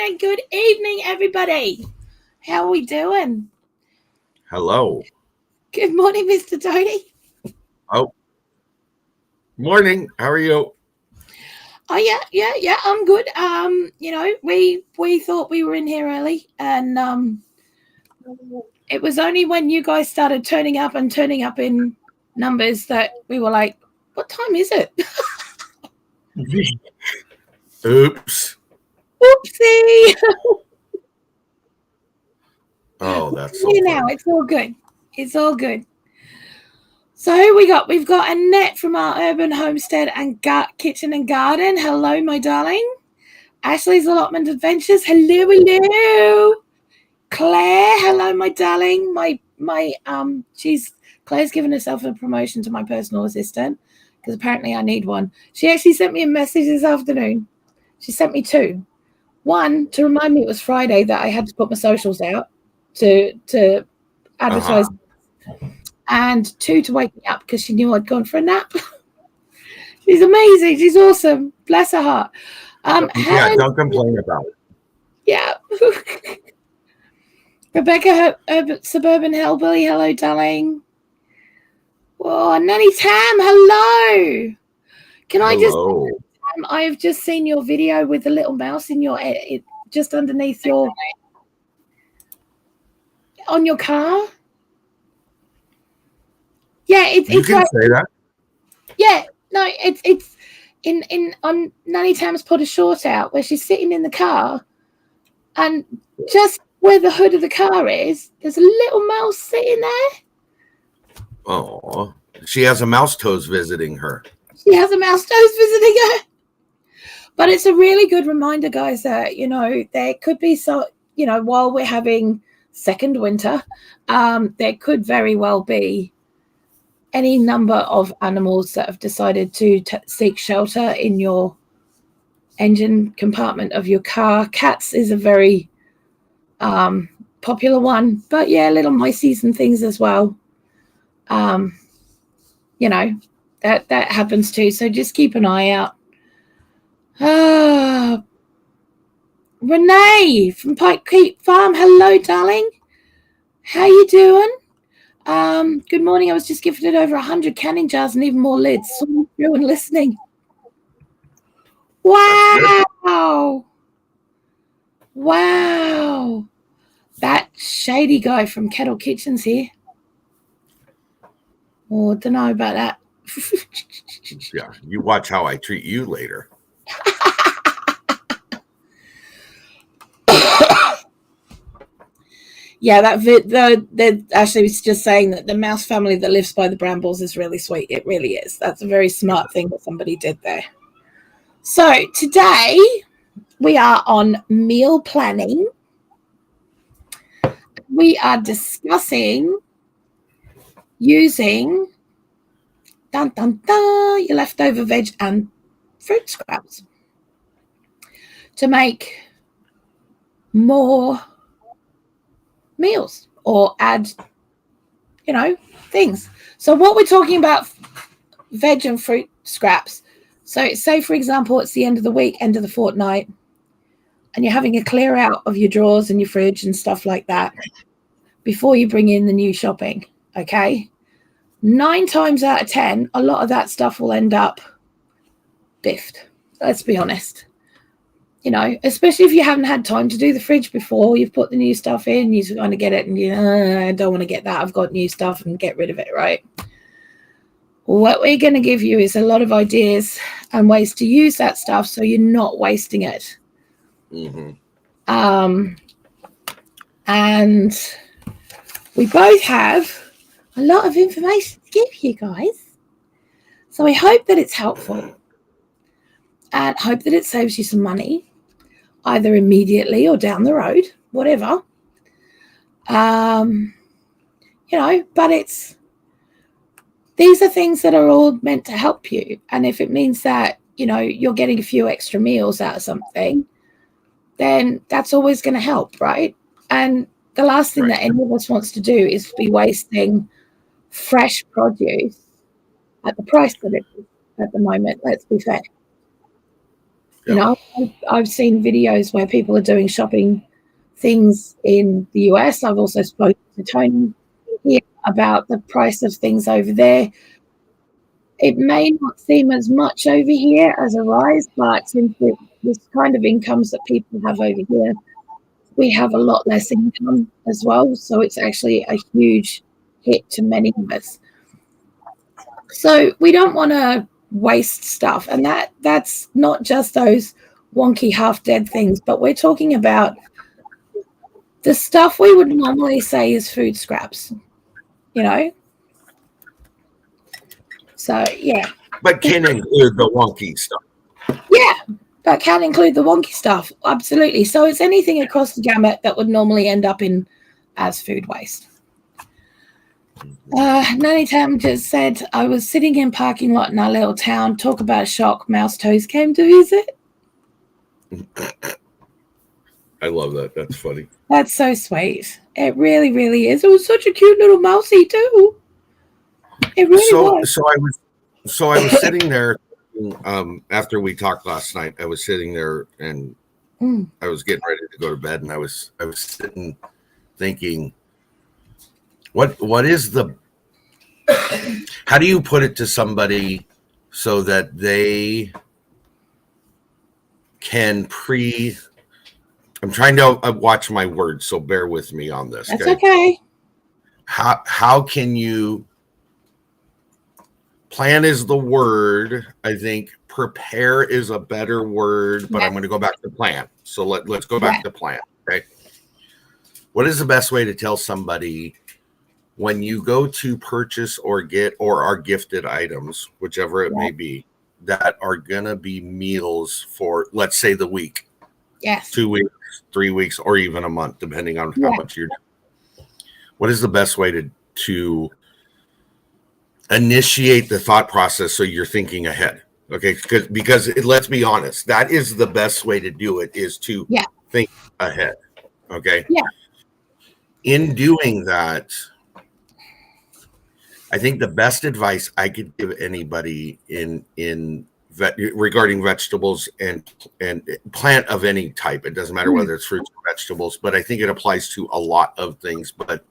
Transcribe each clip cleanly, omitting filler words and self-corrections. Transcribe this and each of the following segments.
and good evening, everybody. How are we doing? Hello. Good morning, Mr. Tony. Oh, morning. How are you? Oh yeah. I'm good. We thought we were in here early, and it was only when you guys started turning up in numbers that we were like, "What time is it?" Oops. Oopsie. Oh, that's so Here funny. now, it's all good. It's all good. So who we got? We've got Annette from our urban homestead and kitchen and garden. Hello, my darling. Ashley's Allotment Adventures. Hello. Claire, hello, my darling. Claire's given herself a promotion to my personal assistant because apparently I need one. She actually sent me a message this afternoon. She sent me two. One to remind me it was Friday that I had to put my socials out to advertise, and two to wake me up because she knew I'd gone for a nap. She's amazing. She's awesome. Bless her heart. Yeah, don't complain about it. Yeah. Rebecca, Suburban Hellbilly, hello, darling. Oh, Nanny Tam, hello. Can I Hello. I've just seen your video with the little mouse in your just underneath your on your car. Yeah, You can like, say that. Yeah, no, it's in on Nanny Tam's put a short out where she's sitting in the car, and just where the hood of the car is, there's a little mouse sitting there. Oh, she has a mouse toes visiting her. She has a mouse toes visiting her. But it's a really good reminder, guys, that, there could be while we're having second winter, there could very well be any number of animals that have decided to seek shelter in your engine compartment of your car. Cats is a very popular one, but yeah, little miceys and things as well. That happens too. So just keep an eye out. Renee from Pike Creek Farm. Hello, darling. How you doing? Good morning. I was just gifted over 100 canning jars and even more lids. So through and listening. Wow. That shady guy from Kettle Kitchens here. Oh, don't know about that. Yeah, you watch how I treat you later. Yeah, that Ashley was just saying that the mouse family that lives by the brambles is really sweet. It really is. That's a very smart thing that somebody did there. So today we are on meal planning. We are discussing using your leftover veg and fruit scraps to make more meals or add, things. So what we're talking about, veg and fruit scraps. So say, for example, it's the end of the week, end of the fortnight, and you're having a clear out of your drawers and your fridge and stuff like that before you bring in the new shopping, okay? 9 times out of 10, a lot of that stuff will end up biffed. Let's be honest. Especially if you haven't had time to do the fridge before, you've put the new stuff in, you want to get it, and I don't want to get that. I've got new stuff, and get rid of it, right? What we're going to give you is a lot of ideas and ways to use that stuff so you're not wasting it. Mm-hmm. And we both have a lot of information to give you guys. So I hope that it's helpful and hope that it saves you some money, either immediately or down the road, whatever. But these are things that are all meant to help you. And if it means that, you're getting a few extra meals out of something, then that's always going to help, right? And the last thing that any of us wants to do is be wasting fresh produce at the price that it is at the moment. Let's be fair. You know, I've seen videos where people are doing shopping things in the US. I've also spoken to Tony here about the price of things over there. It may not seem as much over here as a rise, but since this kind of incomes that people have over here, we have a lot less income as well. So it's actually a huge hit to many of us. So we don't want to waste stuff. And that's not just those wonky half dead things, but we're talking about the stuff we would normally say is food scraps, you know? So, yeah. But can include the wonky stuff. Yeah, but can include the wonky stuff. Absolutely. So it's anything across the gamut that would normally end up in as food waste. Nanny Tam just said, I was sitting in parking lot in our little town. Talk about shock. Mouse Toes came to visit. I love that. That's funny. That's so sweet. It really, really is. It was such a cute little mousey too. It really was. So I was sitting there after we talked last night. I was sitting there and I was getting ready to go to bed, and I was sitting thinking, what is the, how do you put it to somebody so that they can I'm trying to watch my words, so bear with me on this. That's okay. How can you, plan is the word. I think prepare is a better word, but I'm going to go back to plan. So let's go back to plan. Okay. What is the best way to tell somebody when you go to purchase or get or are gifted items, whichever it may be, that are going to be meals for, let's say, the week? Yes. 2 weeks, 3 weeks, or even a month, depending on how much you're doing. What is the best way to initiate the thought process so you're thinking ahead? Okay, because let's be honest, that is the best way to do it, is to think ahead. Okay. Yeah. In doing that, I think the best advice I could give anybody regarding vegetables and plant of any type, it doesn't matter whether it's fruits or vegetables, but I think it applies to a lot of things. But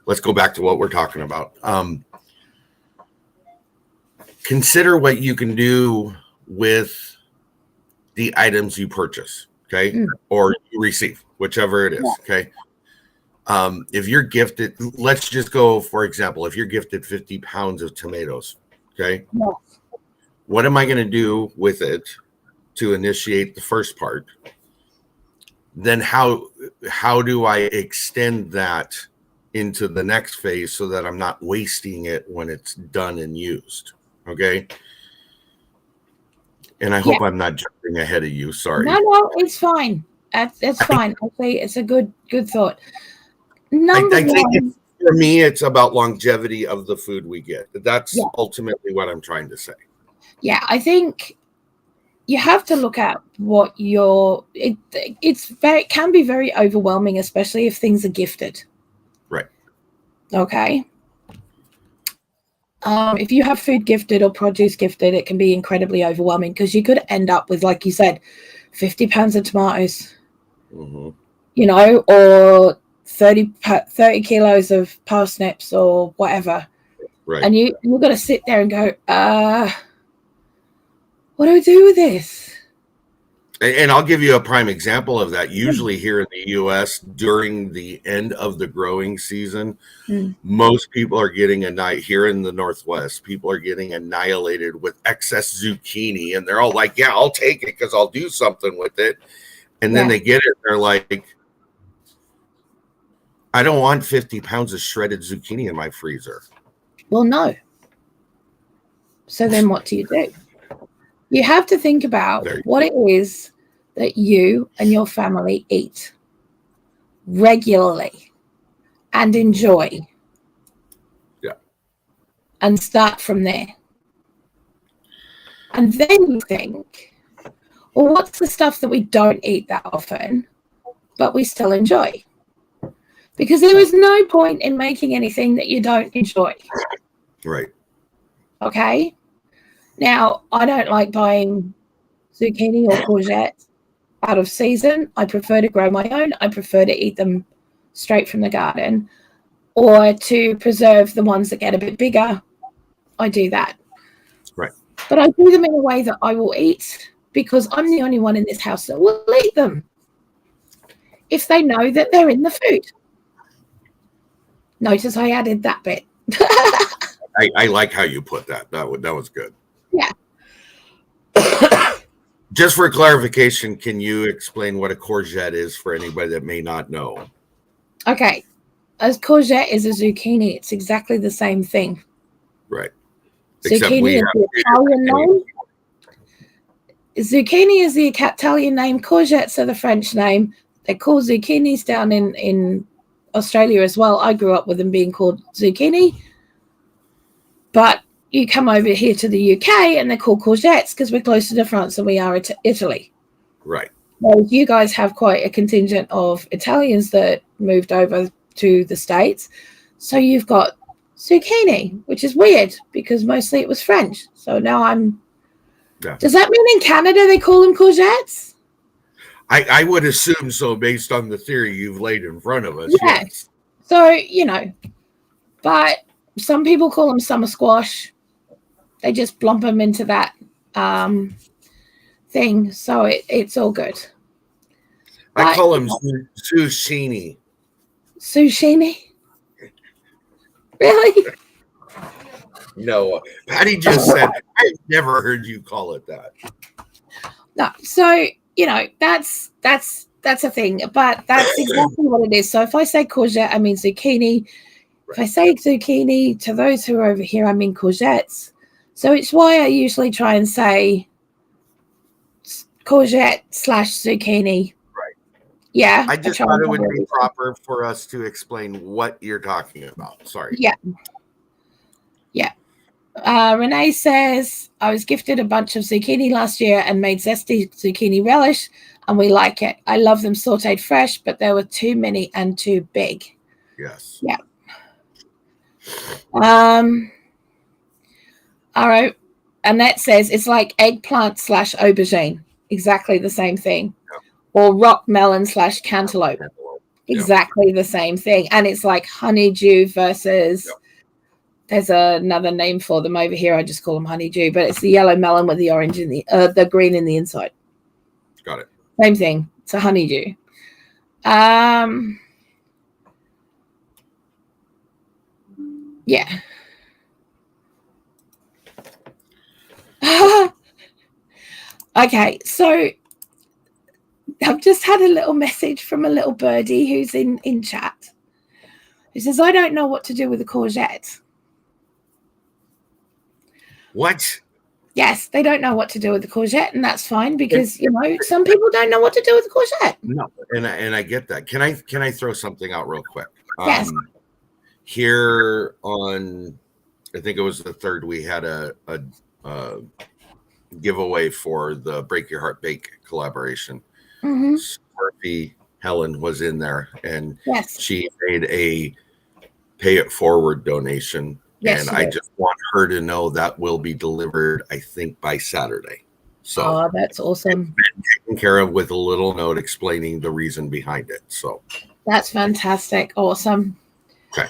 let's go back to what we're talking about. Consider what you can do with the items you purchase, okay, or you receive, whichever it is, okay. If you're gifted, let's just go, for example, if you're gifted 50 pounds of tomatoes, okay, what am I going to do with it to initiate the first part? Then how do I extend that into the next phase so that I'm not wasting it when it's done and used? Okay. And I hope I'm not jumping ahead of you. Sorry. No, it's fine. It's fine. Actually, it's a good thought. I think for me, it's about longevity of the food we get. That's ultimately what I'm trying to say. Yeah, I think you have to look at what it can be very overwhelming, especially if things are gifted. Right. Okay. If you have food gifted or produce gifted, it can be incredibly overwhelming because you could end up with, like you said, 50 pounds of tomatoes, you know, or 30 kilos of parsnips or whatever. Right. And you've got to sit there and go, what do I do with this? And I'll give you a prime example of that. Usually here in the U.S., during the end of the growing season, most people are getting here in the Northwest, people are getting annihilated with excess zucchini. And they're all like, yeah, I'll take it because I'll do something with it. And then they get it. They're like, I don't want 50 pounds of shredded zucchini in my freezer. Well, no. So then what do? You have to think about what it is that you and your family eat regularly and enjoy. Yeah. And start from there. And then you think, well, what's the stuff that we don't eat that often, but we still enjoy? Because there is no point in making anything that you don't enjoy. Right. Okay? Now, I don't like buying zucchini or courgette out of season. I prefer to grow my own. I prefer to eat them straight from the garden, or to preserve the ones that get a bit bigger. I do that. Right. But I do them in a way that I will eat, because I'm the only one in this house that will eat them if they know that they're in the food. Notice I added that bit. I like how you put that. That was good. Yeah. Just for clarification, can you explain what a courgette is for anybody that may not know? Okay. A courgette is a zucchini. It's exactly the same thing. Right. Zucchini is the Italian name. Zucchini is the Italian name. Courgettes are the French name. They're called zucchinis down in Australia as well. I grew up with them being called zucchini. But you come over here to the UK and they're called courgettes because we're closer to France than we are to Italy. Right. Well, you guys have quite a contingent of Italians that moved over to the States. So you've got zucchini, which is weird because mostly it was French. So now Yeah. Does that mean in Canada they call them courgettes? I would assume so based on the theory you've laid in front of us. Yeah. Yes. So, but some people call them summer squash. They just blump them into that thing. So it's all good. I call them zucchini. Zucchini? Really? No, Patty just said, I've never heard you call it that. No. So, that's a thing, but that's exactly what it is. So if I say courgette, I mean zucchini. If I say zucchini, to those who are over here, I mean courgettes. So it's why I usually try and say courgette / zucchini. Right. Yeah. I just thought it would be proper for us to explain what you're talking about. Sorry. Yeah. Yeah. Renee says, I was gifted a bunch of zucchini last year and made zesty zucchini relish, and we like it. I love them sauteed fresh, but there were too many and too big. Yes. Yeah. All right. Annette says it's like eggplant / aubergine. Exactly the same thing. Yep. Or rock melon / cantaloupe. Yep. Exactly the same thing. And it's like honeydew versus... Yep. There's another name for them over here. I just call them honeydew, but it's the yellow melon with the orange in the green in the inside. Got it. Same thing. It's a honeydew. Yeah. Okay, so I've just had a little message from a little birdie who's in chat. He says, I don't know what to do with a courgette. What? Yes, they don't know what to do with the courgette, and that's fine because some people don't know what to do with the courgette. No, and I get that. Can I throw something out real quick? Yes. Here on, I think it was the 3rd, we had a giveaway for the Break Your Heart Bake collaboration. Mm-hmm. Murphy Helen was in there, and yes, she made a pay it forward donation. Yes, and I just want her to know that will be delivered, I think, by Saturday. So that's awesome. It's been taken care of with a little note explaining the reason behind it. So that's fantastic. Awesome. Okay.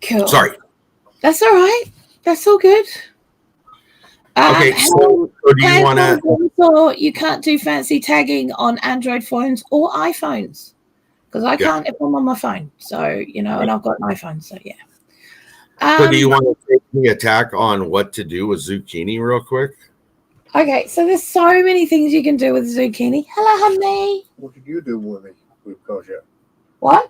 Cool. Sorry. That's all right. That's all good. Okay. So do you want to? So you can't do fancy tagging on Android phones or iPhones because I can't if I'm on my phone. So and I've got an iPhone. So yeah. So do you want to take the attack on what to do with zucchini real quick? Okay, so there's so many things you can do with zucchini. Hello, honey. What did you do with courgette? What?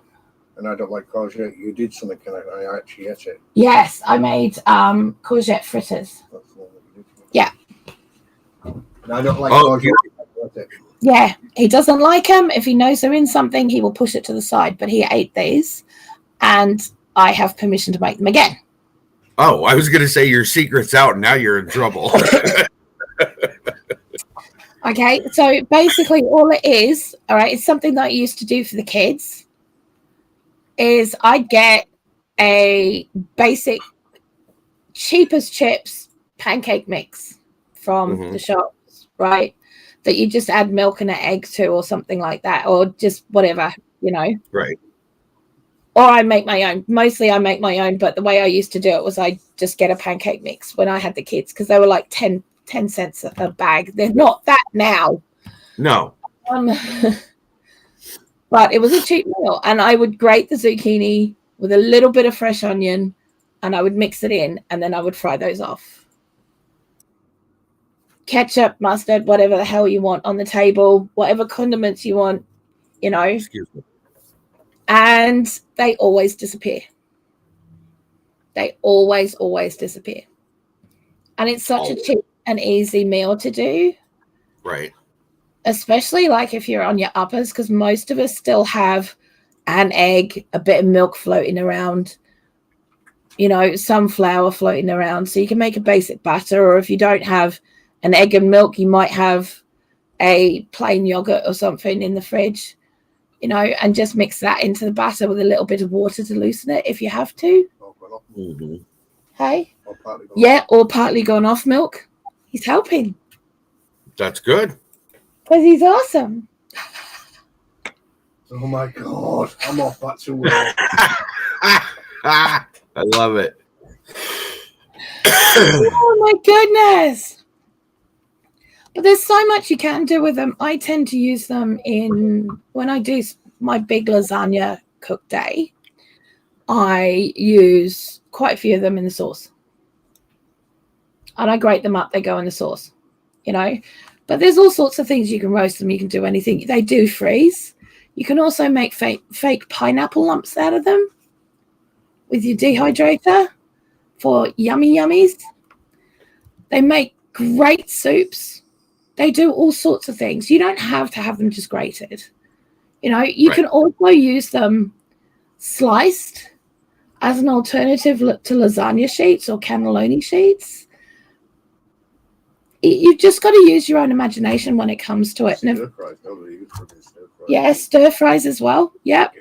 And I don't like courgette. You did something, and I actually ate it. Yes, I made courgette fritters. That's the one that you did. Yeah. And I don't like courgette. Yeah, he doesn't like them. If he knows they're in something, he will push it to the side. But he ate these, and I have permission to make them again. Oh, I was going to say your secret's out and now you're in trouble. Okay, so basically all it is, all right, it's something that I used to do for the kids, is I get a basic cheap as chips pancake mix from the shops, right? that you just add milk and an egg to or something like that, or just whatever, you know. Right. Or I make my own. Mostly I make my own, but the way I used to do it was I just get a pancake mix when I had the kids, because they were like 10 cents a bag. They're not that now. No. But it was a cheap meal, and I would grate the zucchini with a little bit of fresh onion, and I would mix it in, and then I would fry those off. Ketchup, mustard, whatever the hell you want on the table, whatever condiments you want, you know. Excuse me. And they always disappear. They always disappear. And it's such a cheap and easy meal to do. Right. Especially like if you're on your uppers, because most of us still have an egg, a bit of milk floating around, you know, some flour floating around. So you can make a basic batter, or if you don't have an egg and milk, you might have a plain yogurt or something in the fridge, you know, and just mix that into the batter with a little bit of water to loosen it if you have to. Mm-hmm. Hey? Or partly gone off milk. He's helping. That's good. Because he's awesome. Oh my God, I'm off back to work. I love it. Oh my goodness. But there's so much you can do with them. I tend to use them when I do my big lasagna cook day, I use quite a few of them in the sauce. And I grate them up, they go in the sauce, you know. But there's all sorts of things you can roast them, you can do anything. They do freeze. You can also make fake pineapple lumps out of them with your dehydrator for yummy yummies. They make great soups. They do all sorts of things. You don't have to have them just grated. You know, you can also use them sliced as an alternative to lasagna sheets or cannelloni sheets. You've just got to use your own imagination when it comes to it. Stir fries, nobody uses stir fries. Yeah, stir fries as well. Yep.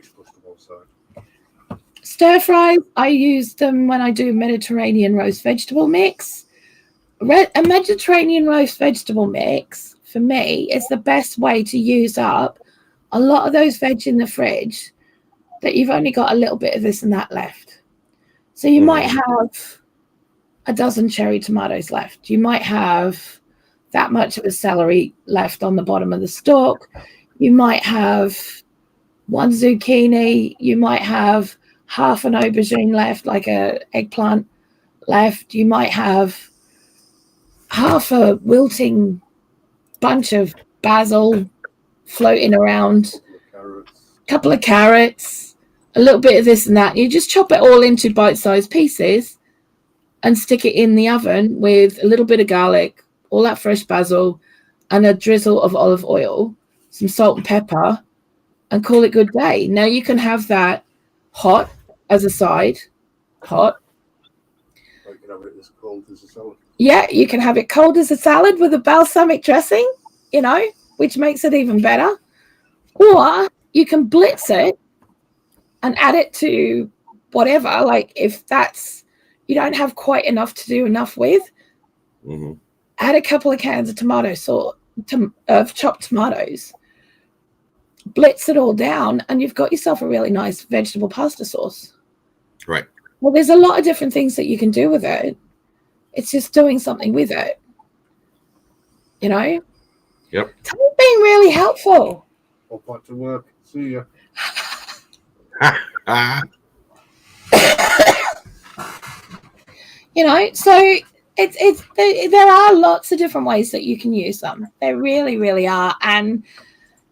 Stir fries, I use them when I do Mediterranean roast vegetable mix. A Mediterranean roast vegetable mix, for me, is the best way to use up a lot of those veg in the fridge that you've only got a little bit of this and that left. So you might have a dozen cherry tomatoes left. You might have that much of a celery left on the bottom of the stalk. You might have one zucchini. You might have half an aubergine left, like a eggplant left. You might have half a wilting bunch of basil floating around, a couple of carrots, a little bit of this and that. You just chop it all into bite-sized pieces and stick it in the oven with a little bit of garlic, all that fresh basil, and a drizzle of olive oil, some salt and pepper, and call it good day. Now you can have that hot as a side, hot. Or you can have it as cold as a salad. Yeah, you can have it cold as a salad with a balsamic dressing, you know, which makes it even better. Or you can blitz it and add it to whatever, like if that's, you don't have quite enough to do enough with, add a couple of cans of tomato sauce, of chopped tomatoes, blitz it all down, and you've got yourself a really nice vegetable pasta sauce. Right. Well, there's a lot of different things that you can do with it. It's just doing something with it, you know? Yep. It's been really helpful. Off back to work. See ya. You know, so there are lots of different ways that you can use them. There really, really are. And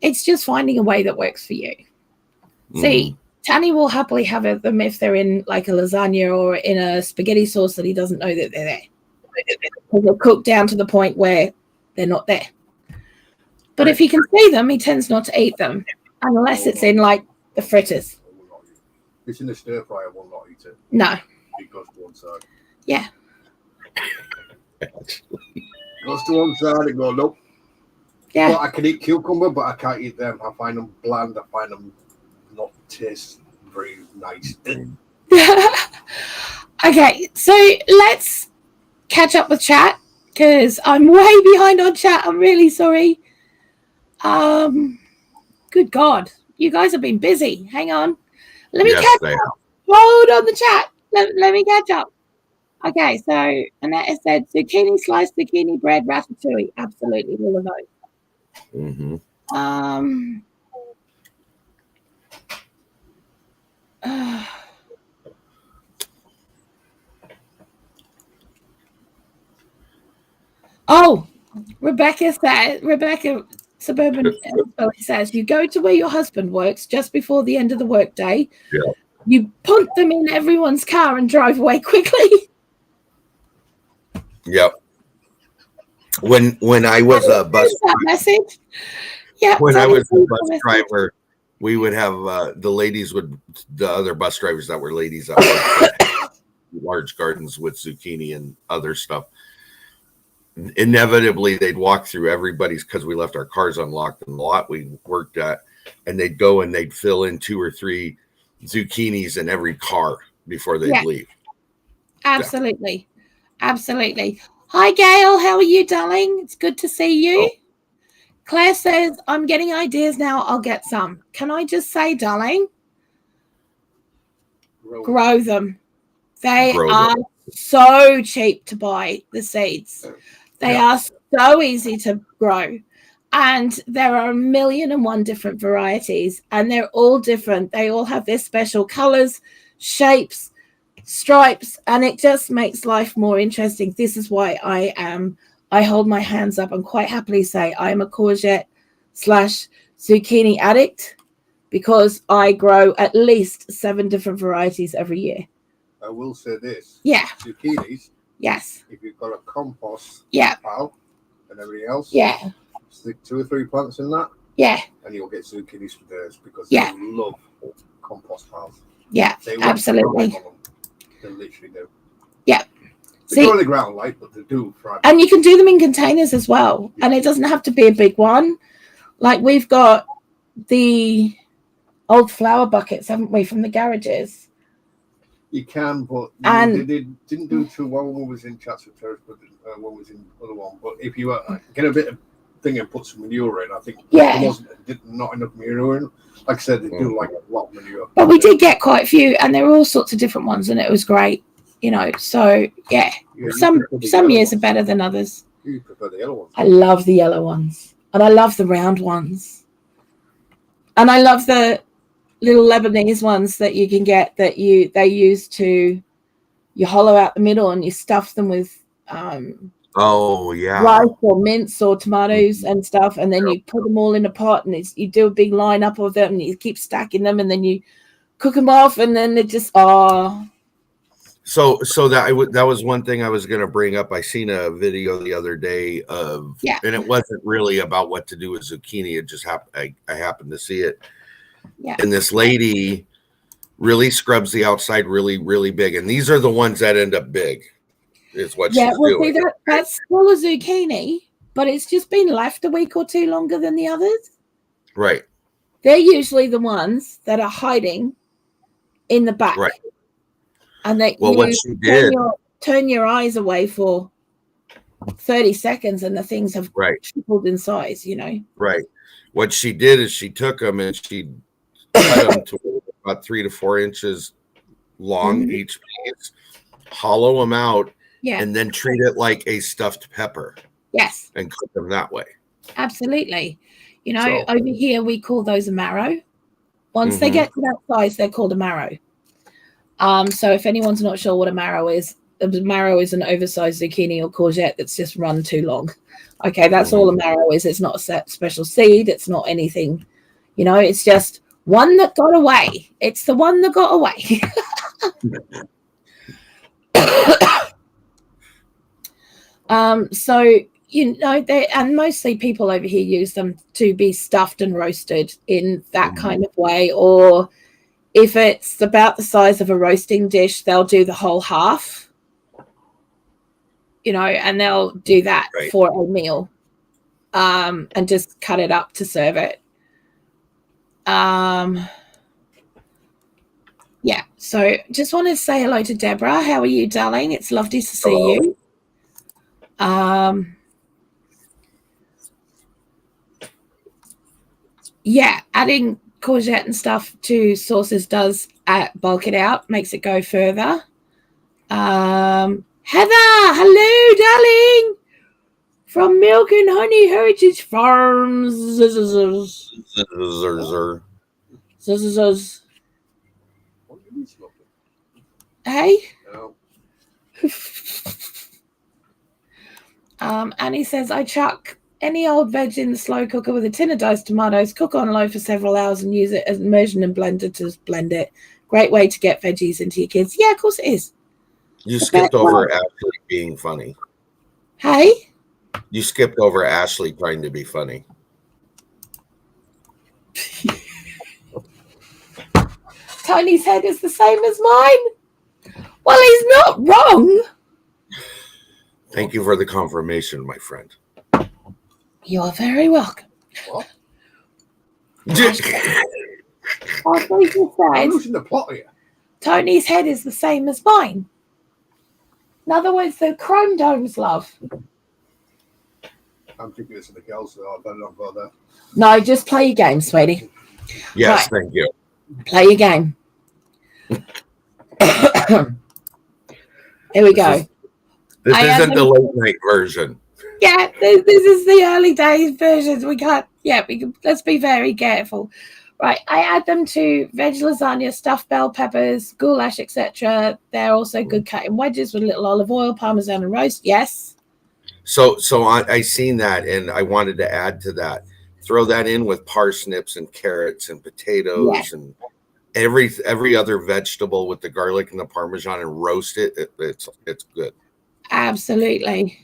it's just finding a way that works for you. See, Tanny will happily have them if they're in like a lasagna or in a spaghetti sauce that he doesn't know that they're there. They'll cook down to the point where they're not there. But if he can see them, he tends not to eat them unless it's in like the fritters. It's in the stir fry, I will not eat it. No. It goes to one side. Yeah. Goes to one side and go, nope. Yeah. Well, I can eat cucumber, but I can't eat them. I find them bland. I find them not taste very nice. Okay, so let's catch up with chat because I'm way behind on chat. I'm really sorry. Good God, you guys have been busy. Hang on. Let me Yes, catch they up. Hold on the chat. Let me catch up. Okay, so Annette has said zucchini sliced, zucchini bread, ratatouille. Absolutely, all of those. Mm-hmm. Oh, Rebecca Suburban says you go to where your husband works just before the end of the workday. Yeah. You punt them in everyone's car and drive away quickly. Yep. When I was a bus message. Yeah. when I was a bus driver, we would have the other bus drivers that were ladies that worked large gardens with zucchini and other stuff. Inevitably, they'd walk through everybody's because we left our cars unlocked in the lot we worked at, and they'd go and they'd fill in 2 or 3 zucchinis in every car before they'd leave. Absolutely. Yeah. Absolutely. Hi, Gail. How are you, darling? It's good to see you. Oh. Claire says, I'm getting ideas now. I'll get some. Can I just say, darling, grow them. They are so cheap to buy, the seeds. They are so easy to grow. And there are 1,000,001 different varieties, and they're all different. They all have their special colors, shapes, stripes, and it just makes life more interesting. This is why I hold my hands up and quite happily say I am a courgette/zucchini addict, because I grow at least 7 different varieties every year. I will say this. Yeah. Zucchinis. Yes. If you've got a compost pile and everything else. Yeah. Stick 2 or 3 plants in that. Yeah. And you'll get zucchinis for days, because they love compost piles. Yeah. Absolutely. They literally do. Yeah. They go on the ground, like, but they do thrive. And you can do them in containers as well. Yeah. And it doesn't have to be a big one. Like, we've got the old flower buckets, haven't we, from the garages? You can, but they didn't do too well when we was in Chatsworth Terrace, but when we was in the other one. But if you get a bit of thing and put some manure in, I think there wasn't not enough manure in. Like I said, they do like a lot of manure. But we did get quite a few, and there were all sorts of different ones, and it was great, you know. So some years are better than others. You prefer the yellow ones? I love the yellow ones, and I love the round ones, and I love the little Lebanese ones that you can get that they use to, you hollow out the middle and you stuff them with rice or mince or tomatoes and stuff, and then you put them all in a pot, and you do a big lineup of them, and you keep stacking them, and then you cook them off, and then it just So that was one thing I was going to bring up. I seen a video the other day of, and it wasn't really about what to do with zucchini. It just happened. I happened to see it. Yeah. And this lady really scrubs the outside really, really big. And these are the ones that end up big, is what she's doing. See, that's still a zucchini, but it's just been left a week or 2 longer than the others. Right. They're usually the ones that are hiding in the back. Right. And they what she did, turn your eyes away for 30 seconds and the things have tripled in size, you know. Right. What she did is she took them and she cut them to about 3 to 4 inches long each piece, hollow them out, and then treat it like a stuffed pepper. Yes. And cook them that way. Absolutely. You know, over here we call those a marrow. Once they get to that size, they're called a marrow. So if anyone's not sure what a marrow is an oversized zucchini or courgette that's just run too long. Okay, that's all a marrow is. It's not a special seed. It's not anything, you know, it's just one that got away. It's the one that got away. So, you know, and mostly people over here use them to be stuffed and roasted in that kind of way. Or if it's about the size of a roasting dish, they'll do the whole half, you know, and they'll do that for a meal, and just cut it up to serve it. Yeah, so just wanted to say hello to Deborah. How are you, darling? It's lovely to see you. Yeah, adding courgette and stuff to sauces does bulk it out, makes it go further. Heather, hello, darling, from Milk and Honey Heritage Farms. Hey. No. Annie says, I chuck any old veg in the slow cooker with a tin of diced tomatoes, cook on low for several hours and use it as immersion and blender to blend it. Great way to get veggies into your kids. Yeah, of course it is. You skipped over Ashley being funny. Hey? You skipped over Ashley trying to be funny. Tony's head is the same as mine. Well, he's not wrong. Thank you for the confirmation, my friend. You're very welcome. What? I'm losing the plot here. Tony's head is the same as mine. In other words, the chrome domes, love. I'm thinking of something else, so I better not bother. No, just play your game, sweetie. Yes, right. Thank you. Play your game. Here we go. This isn't the late night version. Yeah, this is the early days versions. We can't. Yeah, let's be very careful. Right, I add them to veg lasagna, stuffed bell peppers, goulash, etc. They're also good cut in wedges with a little olive oil, parmesan, and roast. Yes. So I seen that, and I wanted to add to that. Throw that in with parsnips and carrots and potatoes and every other vegetable with the garlic and the parmesan, and roast it. It's good. Absolutely.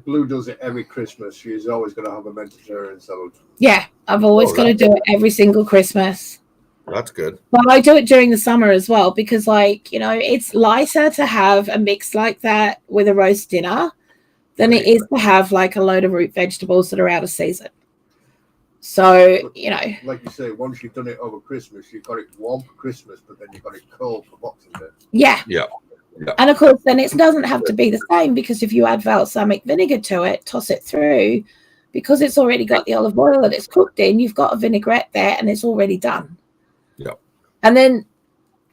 Blue does it every Christmas. She's always going to have a Mediterranean salad. Yeah, I've always got to do it every single Christmas. That's good. Well, I do it during the summer as well because, it's lighter to have a mix like that with a roast dinner than it is to have like a load of root vegetables that are out of season. So, like you say, once you've done it over Christmas, you've got it warm for Christmas, but then you've got it cold for Boxing Day. Yeah. Yeah. Yeah. And of course, then it doesn't have to be the same because if you add balsamic vinegar to it, toss it through, because it's already got the olive oil that it's cooked in, you've got a vinaigrette there and it's already done. Yeah. And then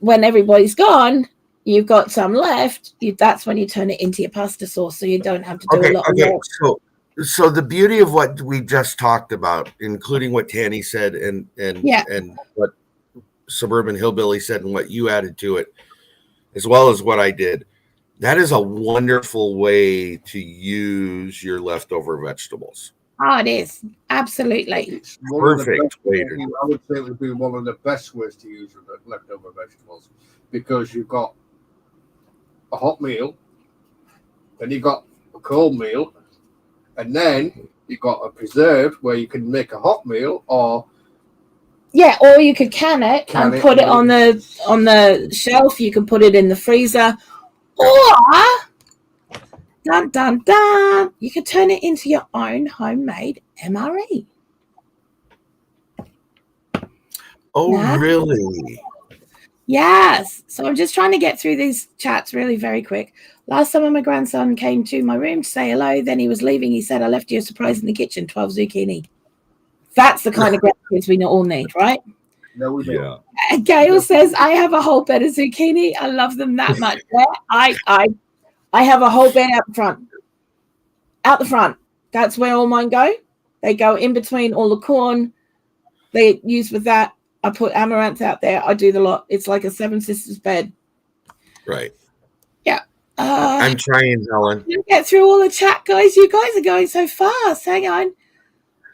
when everybody's gone, you've got some left. That's when you turn it into your pasta sauce, so you don't have to do a lot of work. So the beauty of what we just talked about, including what Tanny said and what Suburban Hillbilly said and what you added to it, as well as what I did, that is a wonderful way to use your leftover vegetables. Oh, it is. Absolutely. It's perfect way to I would say it would be one of the best ways to use leftover vegetables because you've got a hot meal, then you've got a cold meal, and then you've got a preserved where you can make a hot meal or you could can it and put it on the shelf. You can put it in the freezer, or dun dun dun, you could turn it into your own homemade MRE. Oh, really? Yes. So I'm just trying to get through these chats really very quick. Last summer, my grandson came to my room to say hello. Then he was leaving. He said, I left you a surprise in the kitchen, 12 zucchini. That's the kind of grandkids we all need, right? No, we don't. Yeah. Gail says, I have a whole bed of zucchini. I love them that much. Yeah, I have a whole bed out the front. Out the front. That's where all mine go. They go in between all the corn. They use with that. I put amaranth out there. I do the lot. It's like a Seven Sisters bed. Right. Yeah. I'm trying, Helen. Get through all the chat, guys. You guys are going so fast. Hang on.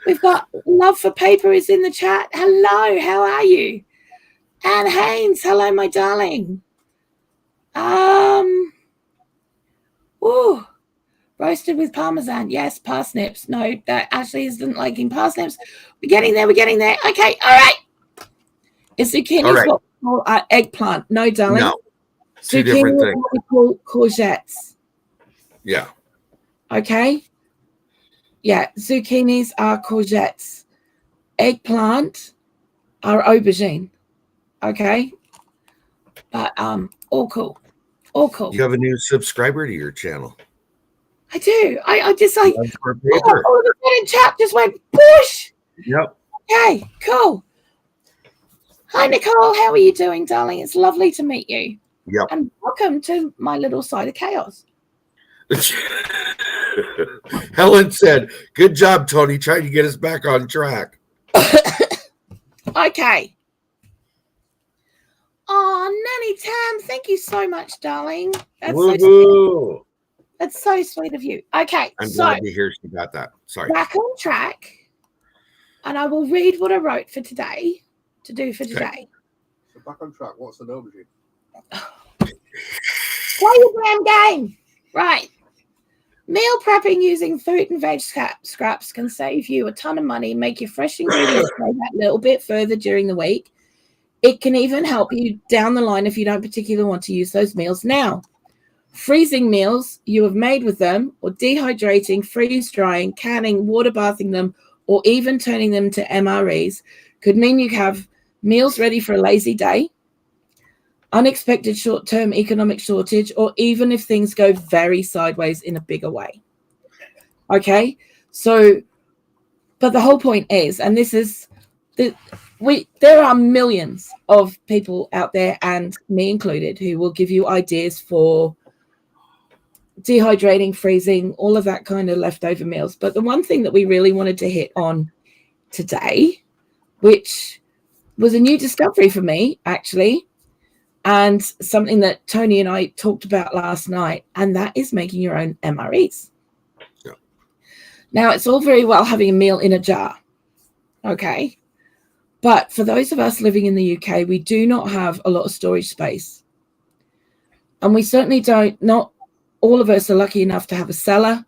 We've got Love for Paper is in the chat. Hello. How are you? Anne Haynes. Hello, my darling. Roasted with parmesan. Yes, parsnips. No, that Ashley isn't liking parsnips. We're getting there. Okay, all right. Is zucchini what we call eggplant? No, darling. No. Two zucchini different things. What we call courgettes. Yeah. Okay. Yeah, zucchinis are courgettes. Eggplant are aubergine. Okay. But all cool. All cool. You have a new subscriber to your channel. I do. I just like, For paper. all of a sudden, chat just went push. Yep. Okay, cool. Hi, Nicole. How are you doing, darling? It's lovely to meet you. Yep. And welcome to my little side of chaos. Helen said, "Good job, Tony, trying to get us back on track." Okay. Oh, Nanny Tam, thank you so much, darling. That's so sweet. That's so sweet of you. Okay, I'm glad to hear she got that. Sorry. Back on track. And I will read what I wrote for today to do for today. So back on track. What's the overview? Play your damn game. Right. Meal prepping using fruit and veg scraps can save you a ton of money, make your fresh ingredients go that little bit further during the week. It can even help you down the line if you don't particularly want to use those meals now. Freezing meals you have made with them, or dehydrating, freeze drying, canning, water bathing them, or even turning them to MREs could mean you have meals ready for a lazy day, unexpected short-term economic shortage, or even if things go very sideways in a bigger way. Okay, so, but the whole point is, and this is, there are millions of people out there, and me included, who will give you ideas for dehydrating, freezing, all of that kind of leftover meals. But the one thing that we really wanted to hit on today, which was a new discovery for me, actually, and something that Tony and I talked about last night, and that is making your own MREs. Yeah. Now, it's all very well having a meal in a jar, okay? But for those of us living in the UK, we do not have a lot of storage space. And we certainly not all of us are lucky enough to have a cellar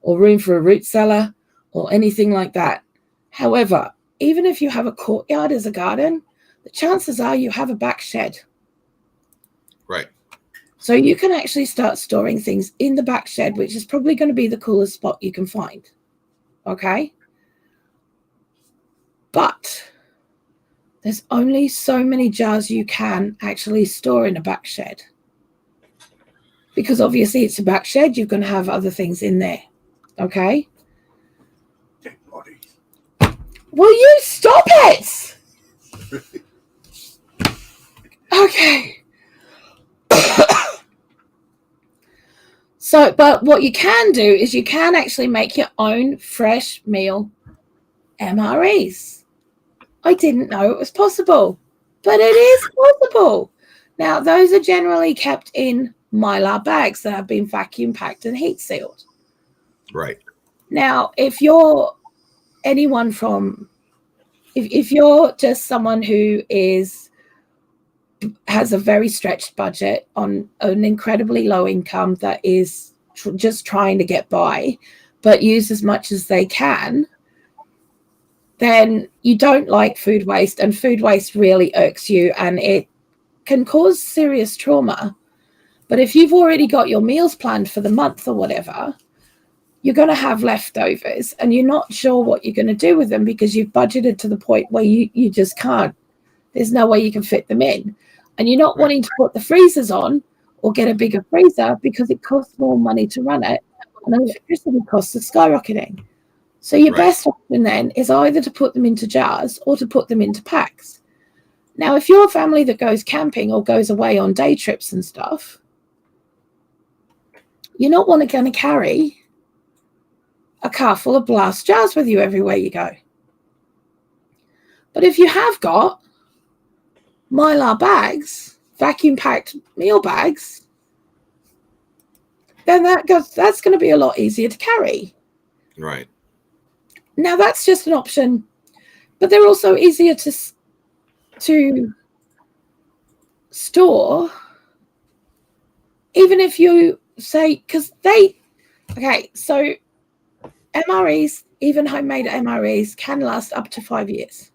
or room for a root cellar or anything like that. However, even if you have a courtyard as a garden, the chances are you have a back shed. Right. So you can actually start storing things in the back shed, which is probably going to be the coolest spot you can find. Okay? But there's only so many jars you can actually store in a back shed. Because obviously it's a back shed, you're going to have other things in there. Okay? Dead bodies. Will you stop it? Okay. So, but what you can do is you can actually make your own fresh meal MREs. I didn't know it was possible, but it is possible. Now, those are generally kept in Mylar bags that have been vacuum packed and heat sealed. Right. Now, if you're anyone from, if you're just someone who has a very stretched budget on an incredibly low income that is just trying to get by, but use as much as they can, then you don't like food waste, and food waste really irks you, and it can cause serious trauma. But if you've already got your meals planned for the month or whatever, you're going to have leftovers and you're not sure what you're going to do with them because you've budgeted to the point where you just can't. There's no way you can fit them in. And you're not wanting to put the freezers on or get a bigger freezer because it costs more money to run it and electricity costs are skyrocketing. So your best option then is either to put them into jars or to put them into packs. Now, if you're a family that goes camping or goes away on day trips and stuff, you're not going to carry a car full of blast jars with you everywhere you go. But if you have got Mylar bags, vacuum packed meal bags, then that's going to be a lot easier to carry. Right. Now that's just an option, but they're also easier to store, even if you say, because so MREs, even homemade MREs, can last up to 5 years.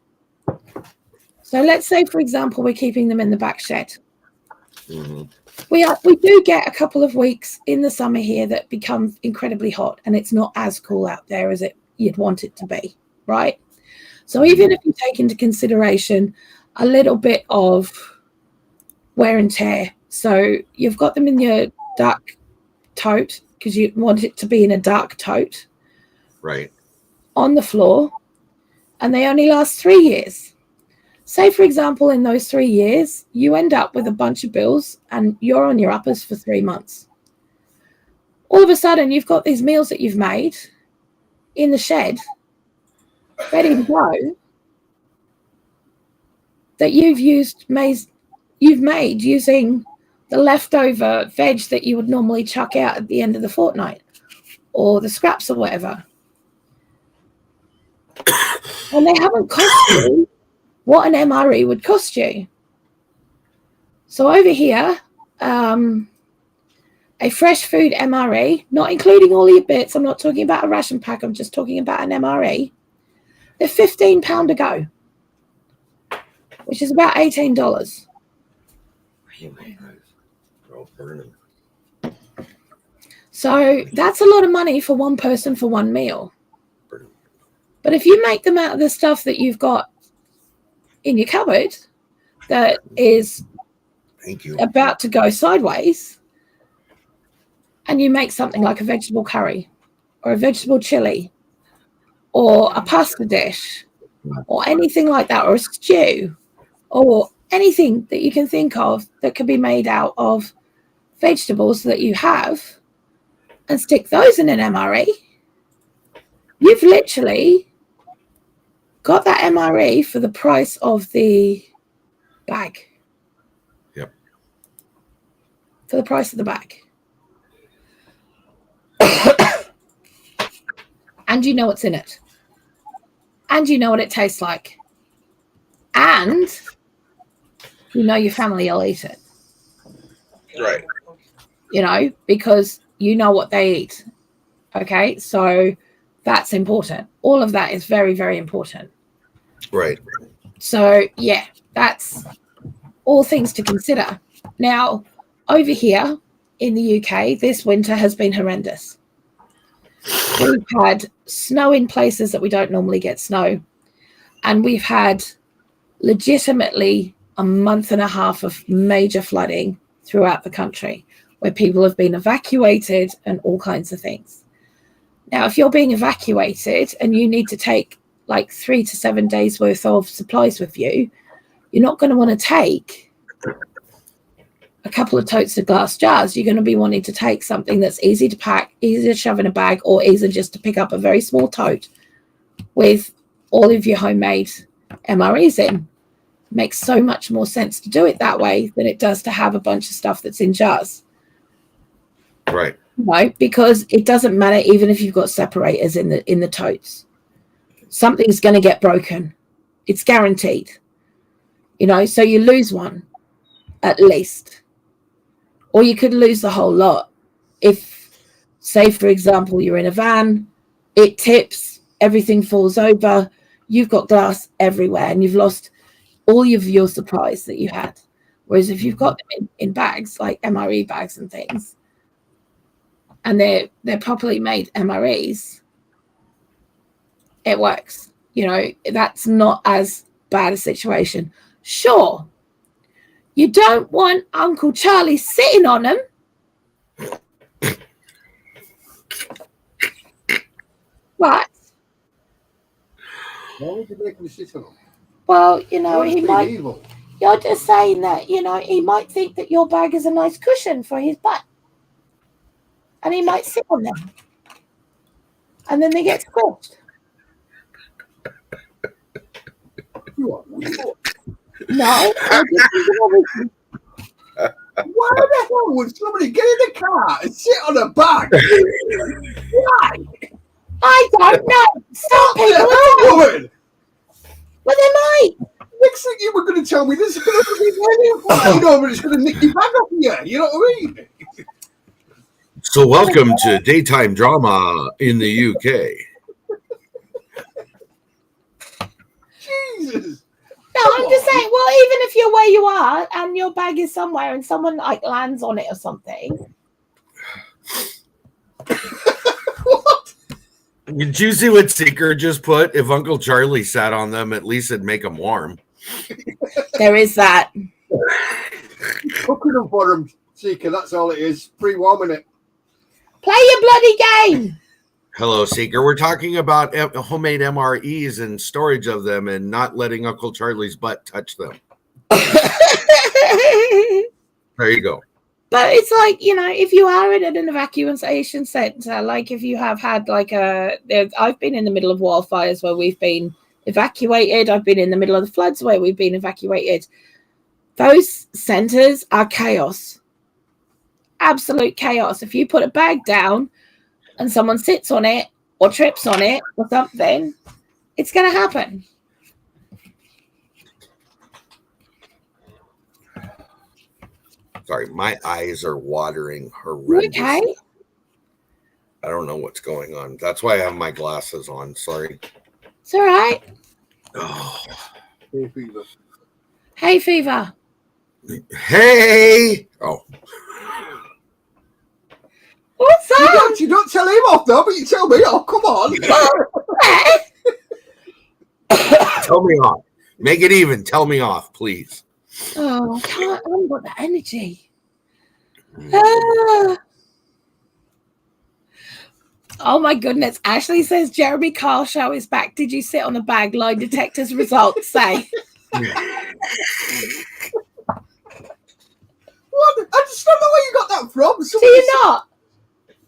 So let's say, for example, we're keeping them in the back shed. Mm-hmm. We do get a couple of weeks in the summer here that become incredibly hot, and it's not as cool out there as you'd want it to be, right? So even if you take into consideration a little bit of wear and tear, so you've got them in your duck tote because you want it to be in a dark tote. Right. On the floor, and they only last 3 years. Say, for example, in those 3 years, you end up with a bunch of bills and you're on your uppers for 3 months. All of a sudden, you've got these meals that you've made in the shed, ready to go, that you've made using the leftover veg that you would normally chuck out at the end of the fortnight, or the scraps or whatever. And they haven't cost you what an MRE would cost you. So over here, a fresh food MRE, not including all your bits, I'm not talking about a ration pack, I'm just talking about an MRE, they're £15 a go, which is about $18. So that's a lot of money for one person for one meal. But if you make them out of the stuff that you've got in your cupboard that is about to go sideways, and you make something like a vegetable curry or a vegetable chili or a pasta dish or anything like that, or a stew or anything that you can think of that could be made out of vegetables that you have, and stick those in an MRE, you've literally got that MRE for the price of the bag. Yep. For the price of the bag. And you know what's in it. And you know what it tastes like. And you know your family will eat it. Right. You know, because you know what they eat. Okay, so that's important. All of that is very, very important. Right. So, yeah, that's all things to consider. Now, over here in the UK, this winter has been horrendous. We've had snow in places that we don't normally get snow. And we've had legitimately a month and a half of major flooding throughout the country, where people have been evacuated and all kinds of things. Now, if you're being evacuated and you need to take like 3 to 7 days worth of supplies with you, you're not going to want to take a couple of totes of glass jars. You're going to be wanting to take something that's easy to pack, easy to shove in a bag, or easy just to pick up a very small tote with all of your homemade MREs in. Makes so much more sense to do it that way than it does to have a bunch of stuff that's in jars. Right. Right, because it doesn't matter even if you've got separators in the totes. Something's going to get broken. It's guaranteed. You know, so you lose one at least. Or you could lose the whole lot. If, say, for example, you're in a van, it tips, everything falls over, you've got glass everywhere and you've lost all of your supplies that you had. Whereas if you've got them in bags, like MRE bags and things, and they're properly made MREs, it works. You know, that's not as bad a situation. Sure, you don't want Uncle Charlie sitting on them. But why would you make him sit on them? Well, you know, he might. Evil. You're just saying that, you know, he might think that your bag is a nice cushion for his butt. And he might sit on them. And then they get squished. No. Why the hell would somebody get in the car and sit on a bag? Why? I don't know. Some people woman. Well, they might. Next thing you were going to tell me, this is going to be flying over and it's going to nick your bag off you. You know what I mean? So welcome to daytime drama in the UK. Jesus. No, I'm just saying, well, even if you're where you are and your bag is somewhere and someone like lands on it or something. What? Did you see what Seeker just put? If Uncle Charlie sat on them, at least it'd make them warm. There is that. Cooking them for them, Seeker, that's all it is. Pre-warming it. Play your bloody game. Hello, Seeker. We're talking about homemade MREs and storage of them and not letting Uncle Charlie's butt touch them. There you go. But it's like, if you are in an evacuation center, like if you have had I've been in the middle of wildfires where we've been evacuated. I've been in the middle of the floods where we've been evacuated. Those centers are chaos. Absolute chaos. If you put a bag down and someone sits on it or trips on it or something, it's going to happen. Sorry, my eyes are watering horrendously. Okay. I don't know what's going on. That's why I have my glasses on. Sorry. It's all right. Oh. Hey, Fever. Hey, Fever. Hey. Oh. What's that? You don't tell him off, though, but you tell me off. Come on. Tell me off. Make it even. Tell me off, please. Oh, I haven't got the energy. Oh my goodness. Ashley says Jeremy Kyle show is back. Did you sit on the bag? Lie detectors results say. What? I just don't know where you got that from. Do you not?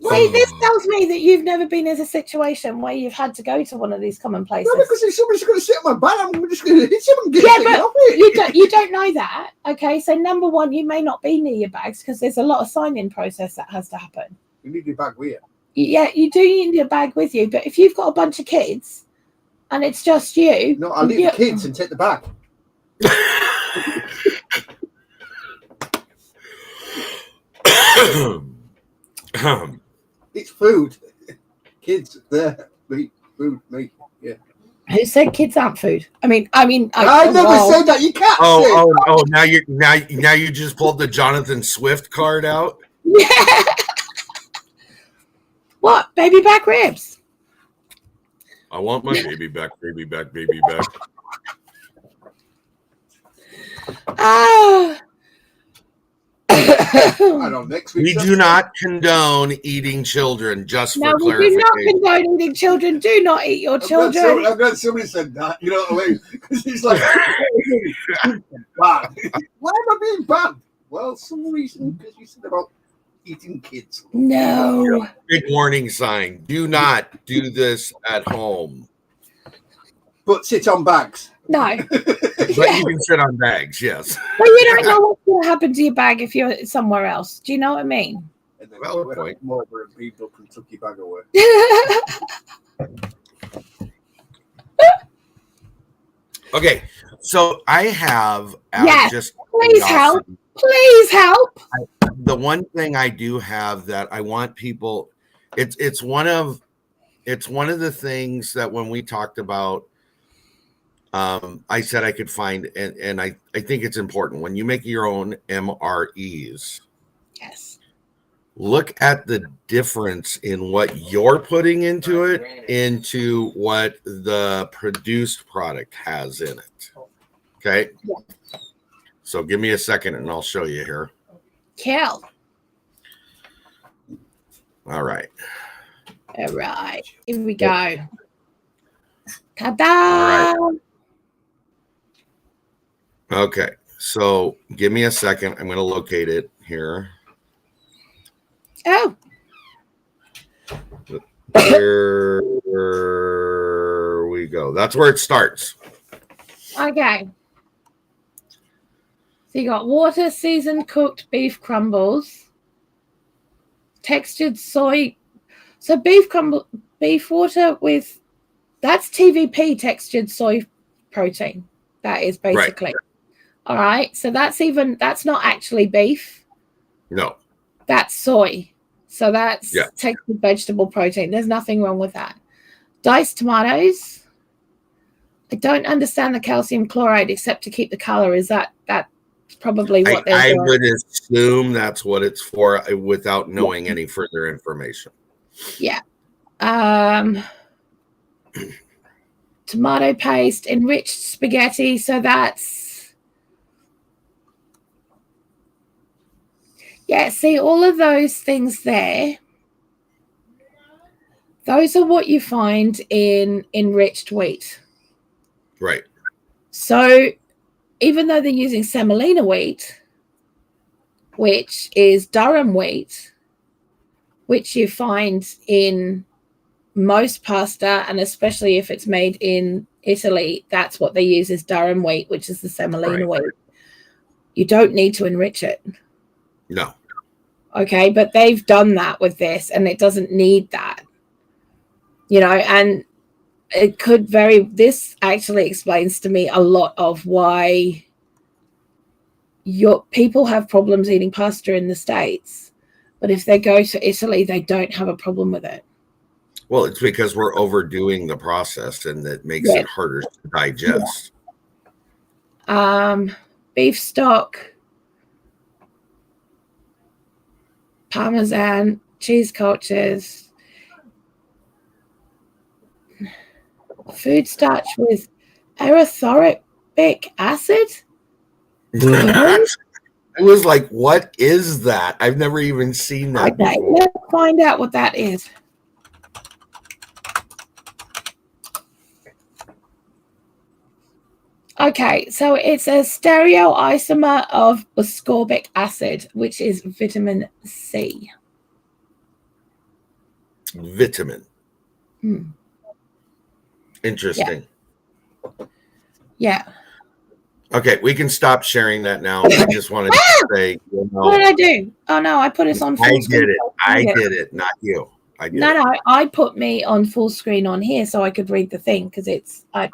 See, this tells me that you've never been in a situation where you've had to go to one of these common places. No, because if somebody's going to sit on my bag, I'm just going to hit him and get off it. You don't know that. Okay, so number one, you may not be near your bags because there's a lot of sign-in process that has to happen. You need your bag with you. Yeah, you do need your bag with you, but if you've got a bunch of kids and it's just you... No, I'll leave the kids and take the bag. It's food. Kids, there. Meat, food, meat. Yeah. Who said kids aren't food? I never said that. You can't. Oh! Now you just pulled the Jonathan Swift card out. Yeah. What? Baby back ribs? I want my baby back. Ah. I don't know, we do not condone eating children, just for clarification. We do not condone eating children. Do not eat your children. I'm glad somebody said that. You know what I mean? Because he's like, bad. Why am I being bad? Well, some reason, because you said about eating kids. No. Big warning sign. Do not do this at home. But sit on bags. No. But you can sit on bags, yes. Well, you don't know what's going to happen to your bag if you're somewhere else. Do you know what I mean? And then point. Over and beat up and took your bag away. Okay, so I have just please help. Please help. The one thing I do have that I want people, it's one of the things that when we talked about, I said I could find, and I think it's important when you make your own MREs. Yes. Look at the difference in what you're putting into it, into what the produced product has in it. Okay. Yeah. So give me a second and I'll show you here. Kill. All right. Here we go. Ta-da! All right. Okay. So give me a second. I'm going to locate it here. Oh. Here we go. That's where it starts. Okay. So you got water, seasoned cooked beef crumbles, textured soy. So beef water with, that's TVP, textured soy protein. That is basically. Right. All right. So that's not actually beef. No. That's soy. So that's textured vegetable protein. There's nothing wrong with that. Diced tomatoes. I don't understand the calcium chloride except to keep the color. Is that's probably what they're doing? I would assume that's what it's for without knowing any further information. Yeah. Tomato paste, enriched spaghetti. So that's, see, all of those things there Those are what you find in enriched wheat. Right. So even though they're using semolina wheat, which is durum wheat, which you find in most pasta, and especially if it's made in Italy, that's what they use is durum wheat, which is the semolina wheat. You don't need to enrich it. No. Okay, but they've done that with this, and it doesn't need that. And it could this actually explains to me a lot of why people have problems eating pasta in the States, but if they go to Italy, they don't have a problem with it. Well, it's because we're overdoing the process, and that makes it harder to digest. Beef stock, Parmesan, cheese cultures, food starch with erythoric acid. I was like, what is that? I've never even seen that before. Let's find out what that is. Okay, so it's a stereoisomer of ascorbic acid, which is vitamin C. Vitamin. Interesting. Yeah. Okay, we can stop sharing that now. I just wanted to say, what did I do? Oh no, I put us on full screen. I did it, not you. No, I put me on full screen on here so I could read the thing because it's. But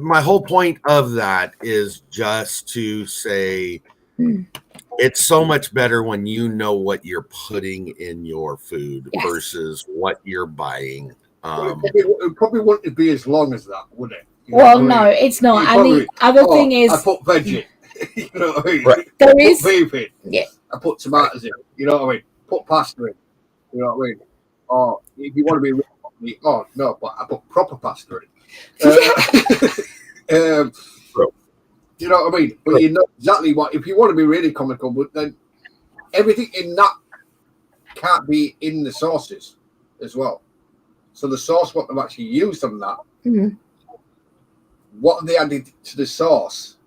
my whole point of that is just to say it's so much better when you know what you're putting in your food versus what you're buying. It probably wouldn't be as long as that, would it? No, it's not. And the other thing is, I put veggie. You know what I mean? Right. There is beef in. Yeah. I put tomatoes in. You know what I mean? Put pasta in. You know what I mean? Or if you want to be really, no, but I put proper pasta in. You know what I mean? But you know exactly what. If you want to be really comical, but then everything in that can't be in the sauces as well. So the sauce, what they've actually used on that, what they added to the sauce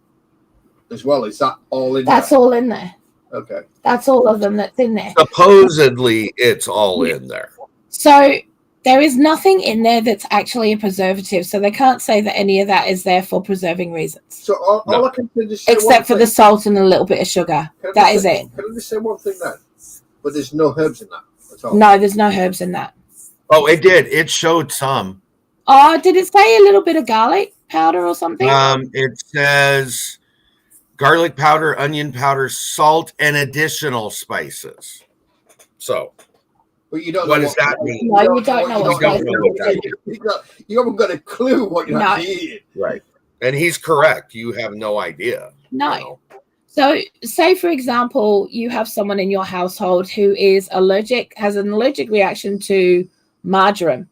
as well, is that all in there? That's all in there. Okay. That's all of them that's in there. Supposedly, it's all in there. So there is nothing in there that's actually a preservative. So they can't say that any of that is there for preserving reasons. So all I can just say except for the salt and a little bit of sugar. That is it. Can I just say one thing then? But there's no herbs in that at all. No, there's no herbs in that. Oh, it did. It showed some. Oh, did it say a little bit of garlic powder or something? It says garlic powder, onion powder, salt, and additional spices. So, but you don't. What does that mean? No, you don't know what spices. You haven't got a clue what you're eating. Right, and he's correct. You have no idea. No. You know? So, say for example, you have someone in your household who is has an allergic reaction to marjoram,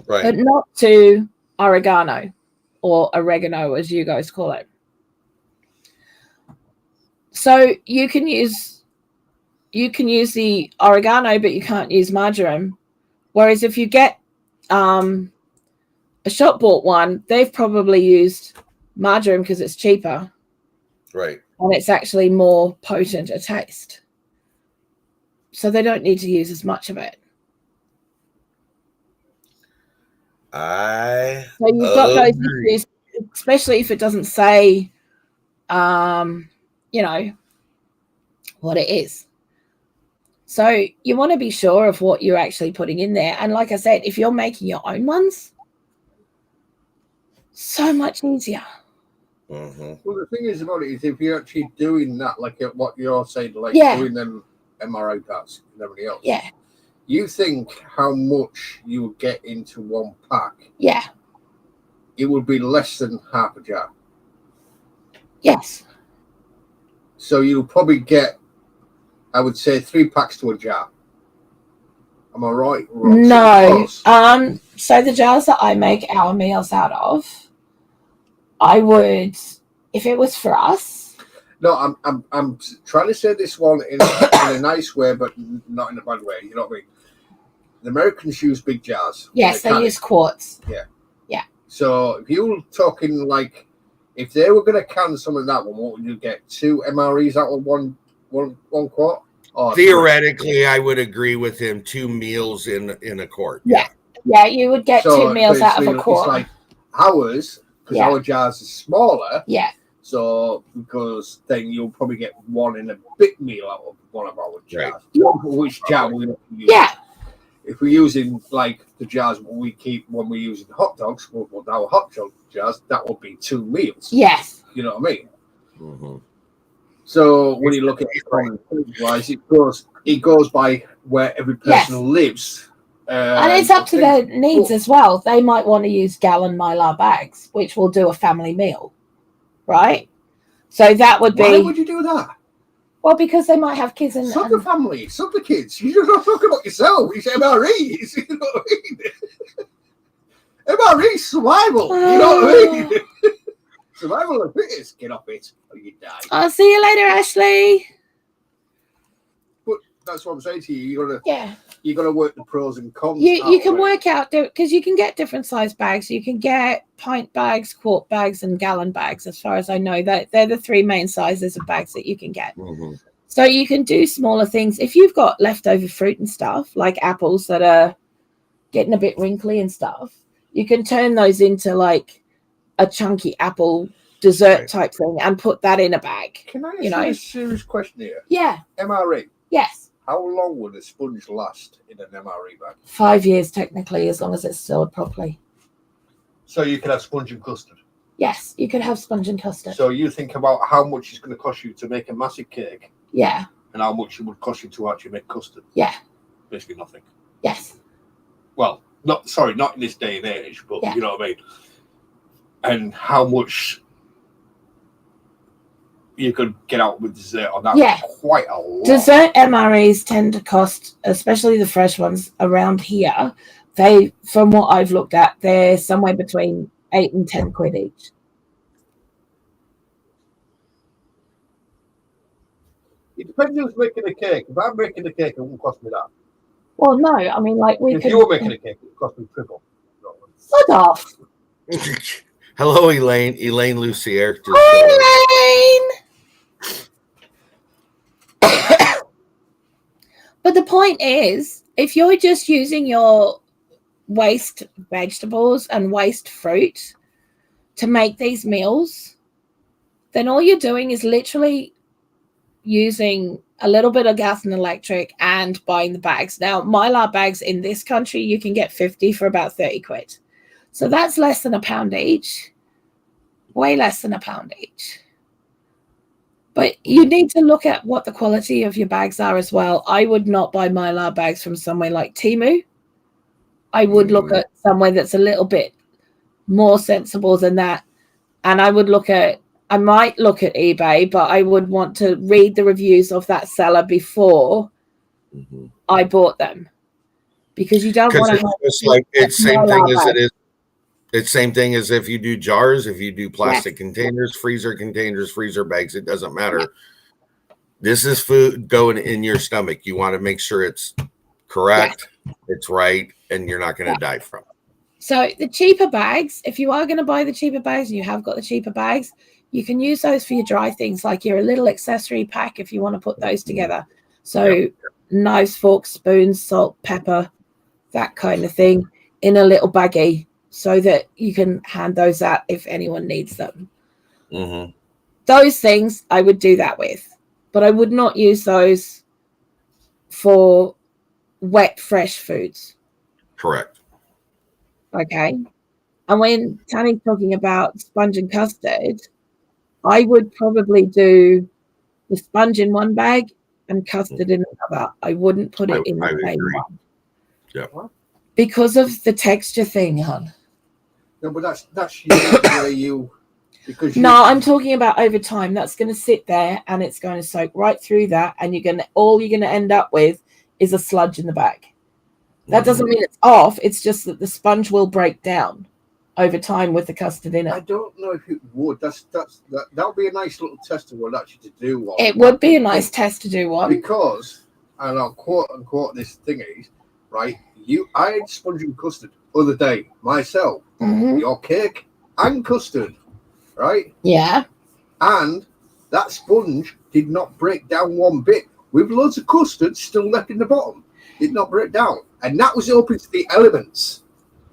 right, but not to oregano or oregano, as you guys call it. So you can use the oregano, but you can't use marjoram. Whereas if you get a shop bought one, they've probably used marjoram because it's cheaper, right, and it's actually more potent a taste. So they don't need to use as much of it. So you've got those issues, especially if it doesn't say, what it is. So you want to be sure of what you're actually putting in there. And like I said, if you're making your own ones, so much easier. Mm-hmm. Well, the thing is about it is if you're actually doing that, like what you're saying, like doing them MRI parts and everything else. Yeah. You think how much you would get into one pack? Yeah. It would be less than half a jar. Yes. So you'll probably get, I would say, 3 packs to a jar. Am I right? No. So the jars that I make our meals out of, I would, if it was for us. No, I'm trying to say this one in a nice way, but not in a bad way. You know what I mean? the Americans use big jars. Yes, they use quarts. Yeah. Yeah. So if you were talking like, if they were going to can some of that one, what would you get? 2 MREs out of one quart? Or theoretically, I would agree with him. 2 meals in a quart. Yeah. Yeah, you would get 2 meals out of a quart. It's like ours, because our jars are smaller. Yeah. So, because then you'll probably get 1 in a big meal out of one of our jars. Right. Yeah. Which jar we're going to use? Yeah. If we're using like the jars we keep when we're using hot dogs, well, our hot dog jars, that would be 2 meals. Yes. You know what I mean? Mm-hmm. So when you look at it wise, it goes by where every person lives. And it's up to their needs as well. They might want to use gallon Mylar bags, which will do a family meal, right? So that would be. Why would you do that? Well, because they might have kids in. Sub the family, sub the kids. You're not talking about yourself. You say MREs. You know what I mean? MRE survival. You know what I mean? Survival of the fittest. Get off it or you die. I'll see you later, Ashley. But that's what I'm saying to you. Yeah. You got to work the pros and cons. You can work out, because you can get different size bags. You can get pint bags, quart bags, and gallon bags. As far as I know, that they're the 3 main sizes of bags that you can get. Mm-hmm. So you can do smaller things. If you've got leftover fruit and stuff, like apples that are getting a bit wrinkly and stuff, you can turn those into like a chunky apple dessert type thing and put that in a bag. Can I ask you a serious question here? Yeah. MRE. Yes. How long would a sponge last in an MRE bag? 5 years, technically, as long as it's stored properly. So you could have sponge and custard? Yes, you could have sponge and custard. So you think about how much it's going to cost you to make a massive cake. Yeah. And how much it would cost you to actually make custard. Yeah. Basically nothing. Yes. Well, not in this day and age, but you know what I mean? And how much you could get out with dessert on that. Yeah. Quite a lot. Dessert MREs tend to cost, especially the fresh ones around here, from what I've looked at, they're somewhere between 8 and 10 quid each. It depends who's making the cake. If I'm making the cake, it won't cost me that. Well, no, I mean, like if you were making a cake, it would cost me triple. Fuck off. Hello, Elaine. Elaine Lucier. Hi, Elaine. But the point is, if you're just using your waste vegetables and waste fruit to make these meals, then all you're doing is literally using a little bit of gas and electric and buying the bags. Now, Mylar bags in this country, you can get 50 for about 30 quid. So that's less than £1 each. Way less than £1 each. But you need to look at what the quality of your bags are as well. I would not buy Mylar bags from somewhere like Temu. I would look at somewhere that's a little bit more sensible than that. And I might look at eBay, but I would want to read the reviews of that seller before I bought them. Because you don't want to it's same thing as it is. It's same thing as if you do jars, if you do plastic containers, freezer containers, freezer bags, it doesn't matter. This is food going in your stomach. You want to make sure it's correct, it's right, and you're not going to die from it. So the cheaper bags, if you are going to buy the cheaper bags and you have got the cheaper bags, you can use those for your dry things, like your little accessory pack if you want to put those together. So knives, forks, spoons, salt, pepper, that kind of thing in a little baggie, so that you can hand those out if anyone needs them. Those things I would do that with, but I would not use those for wet, fresh foods. Correct. Okay. And when Tanny's talking about sponge and custard, I would probably do the sponge in one bag and custard in another. I wouldn't put it in the same one. Yeah. Because of the texture thing, hon. No, but that's where you. No, I'm talking about over time. That's going to sit there and it's going to soak right through that, and all you're going to end up with is a sludge in the bag. That doesn't mean it's off. It's just that the sponge will break down over time with the custard in it. I don't know if it would. That would be a nice little test of what actually to do one. It would be a nice test to do one. Because, and I'll quote unquote this thing is, right? I had sponge and custard the other day myself. Your cake and custard, right? Yeah. And that sponge did not break down one bit. With loads of custard still left in the bottom, it did not break down, and that was open to the elements.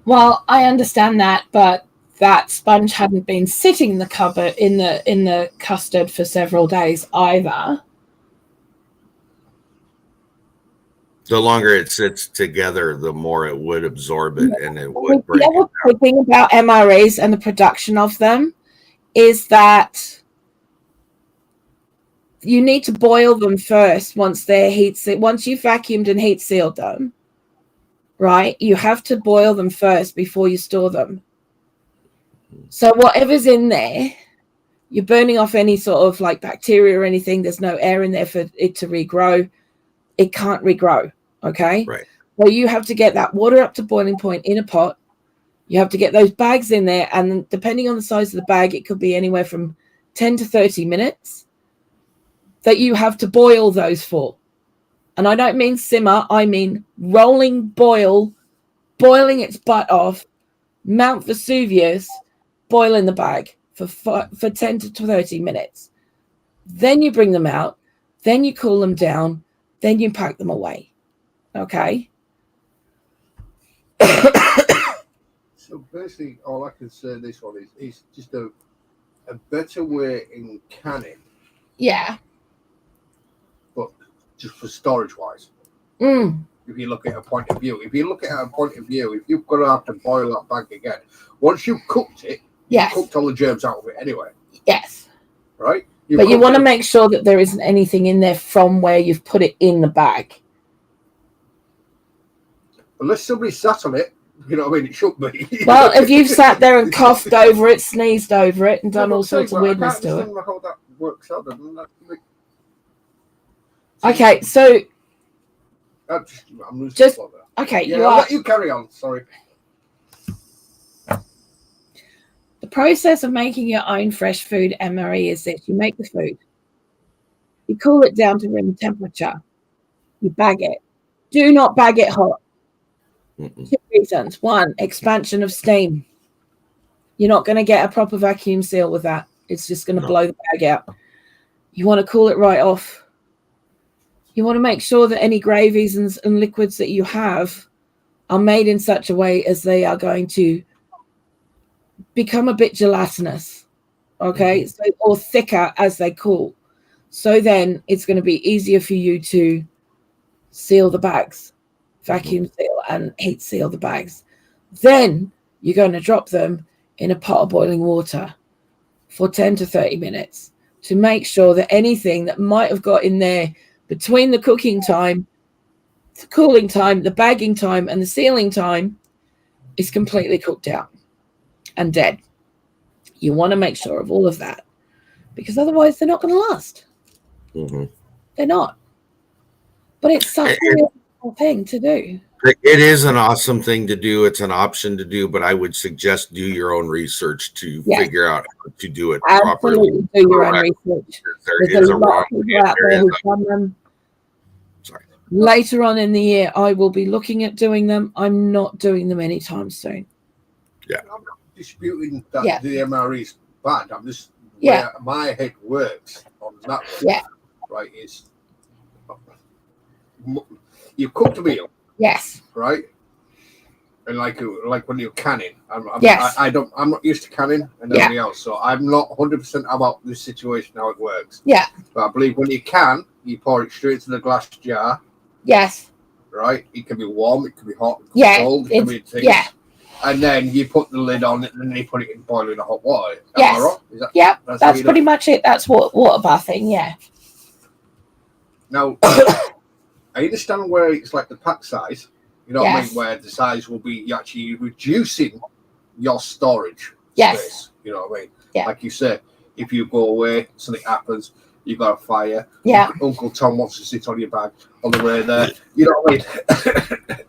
Well, I understand that, but that sponge hadn't been sitting in the cupboard in the custard for several days either. The longer it sits together, the more it would absorb it, and it would break. The other thing about MREs and the production of them is that you need to boil them first once they're once you've vacuumed and heat sealed them, right? You have to boil them first before you store them. So whatever's in there, you're burning off any sort of like bacteria or anything. There's no air in there for it to regrow. It can't regrow, okay? Right. So you have to get that water up to boiling point in a pot. You have to get those bags in there, and depending on the size of the bag, it could be anywhere from 10 to 30 minutes that you have to boil those for. And I don't mean simmer, I mean rolling boil, boiling its butt off, Mount Vesuvius, boil in the bag for 10 to 30 minutes. Then you bring them out, then you cool them down, then you pack them away. Okay? So basically, all I can say this one is just a better way in canning. Yeah. But just for storage wise. If you look at a point of view, if you've got to have to boil that bag again, once you've cooked it, yes, you've cooked all the germs out of it anyway. Yes. Right? But you want to make sure that there isn't anything in there from where you've put it in the bag. Unless somebody sat on it, you know what I mean? It should be. Well, if you've sat there and coughed over it, sneezed over it, and done all sorts of weirdness to it. How that works out. Okay, so I'm just okay. Yeah, I'll let you carry on. Sorry. The process of making your own fresh food, MRE, is this: you make the food, you cool it down to room temperature, you bag it. Do not bag it hot. 2 reasons. One, expansion of steam. You're not going to get a proper vacuum seal with that. It's just going to blow the bag out. You want to cool it right off. You want to make sure that any gravies and liquids that you have are made in such a way as they are going to become a bit gelatinous, okay? So, or thicker as they cool. So then it's going to be easier for you to seal the bags, vacuum seal and heat seal the bags. Then you're going to drop them in a pot of boiling water for 10 to 30 minutes to make sure that anything that might have got in there between the cooking time, the cooling time, the bagging time, and the sealing time is completely cooked out and dead. You want to make sure of all of that because otherwise they're not going to last. They're not. But it's such a beautiful thing to do. It is an awesome thing to do. It's an option to do, but I would suggest do your own research to figure out how to do it properly. Do your own research. There's a lot of people out there who've done them. Sorry. Later on in the year, I will be looking at doing them. I'm not doing them anytime soon. Yeah. I'm not disputing that the MRE is bad. I'm just where my head works on that one, right, is you cooked a meal. Yes. Right. And like when you're canning, I'm not used to canning and everything else, so I'm not 100% about this situation how it works. Yeah. But I believe when you can, you pour it straight into the glass jar. Yes. Right. It can be warm. It can be hot. It can be cold. It can be things. Yeah. And then you put the lid on it, and then you put it in boiling hot water. Yes. Am I right? That's pretty much it. That's water bathing. Yeah. Now. I understand where it's like the pack size, you know what I mean, where the size will be actually reducing your storage space, you know what I mean? Yeah. Like you said, if you go away, something happens, you got a fire, Uncle Tom wants to sit on your bag on the way there, you know what I mean?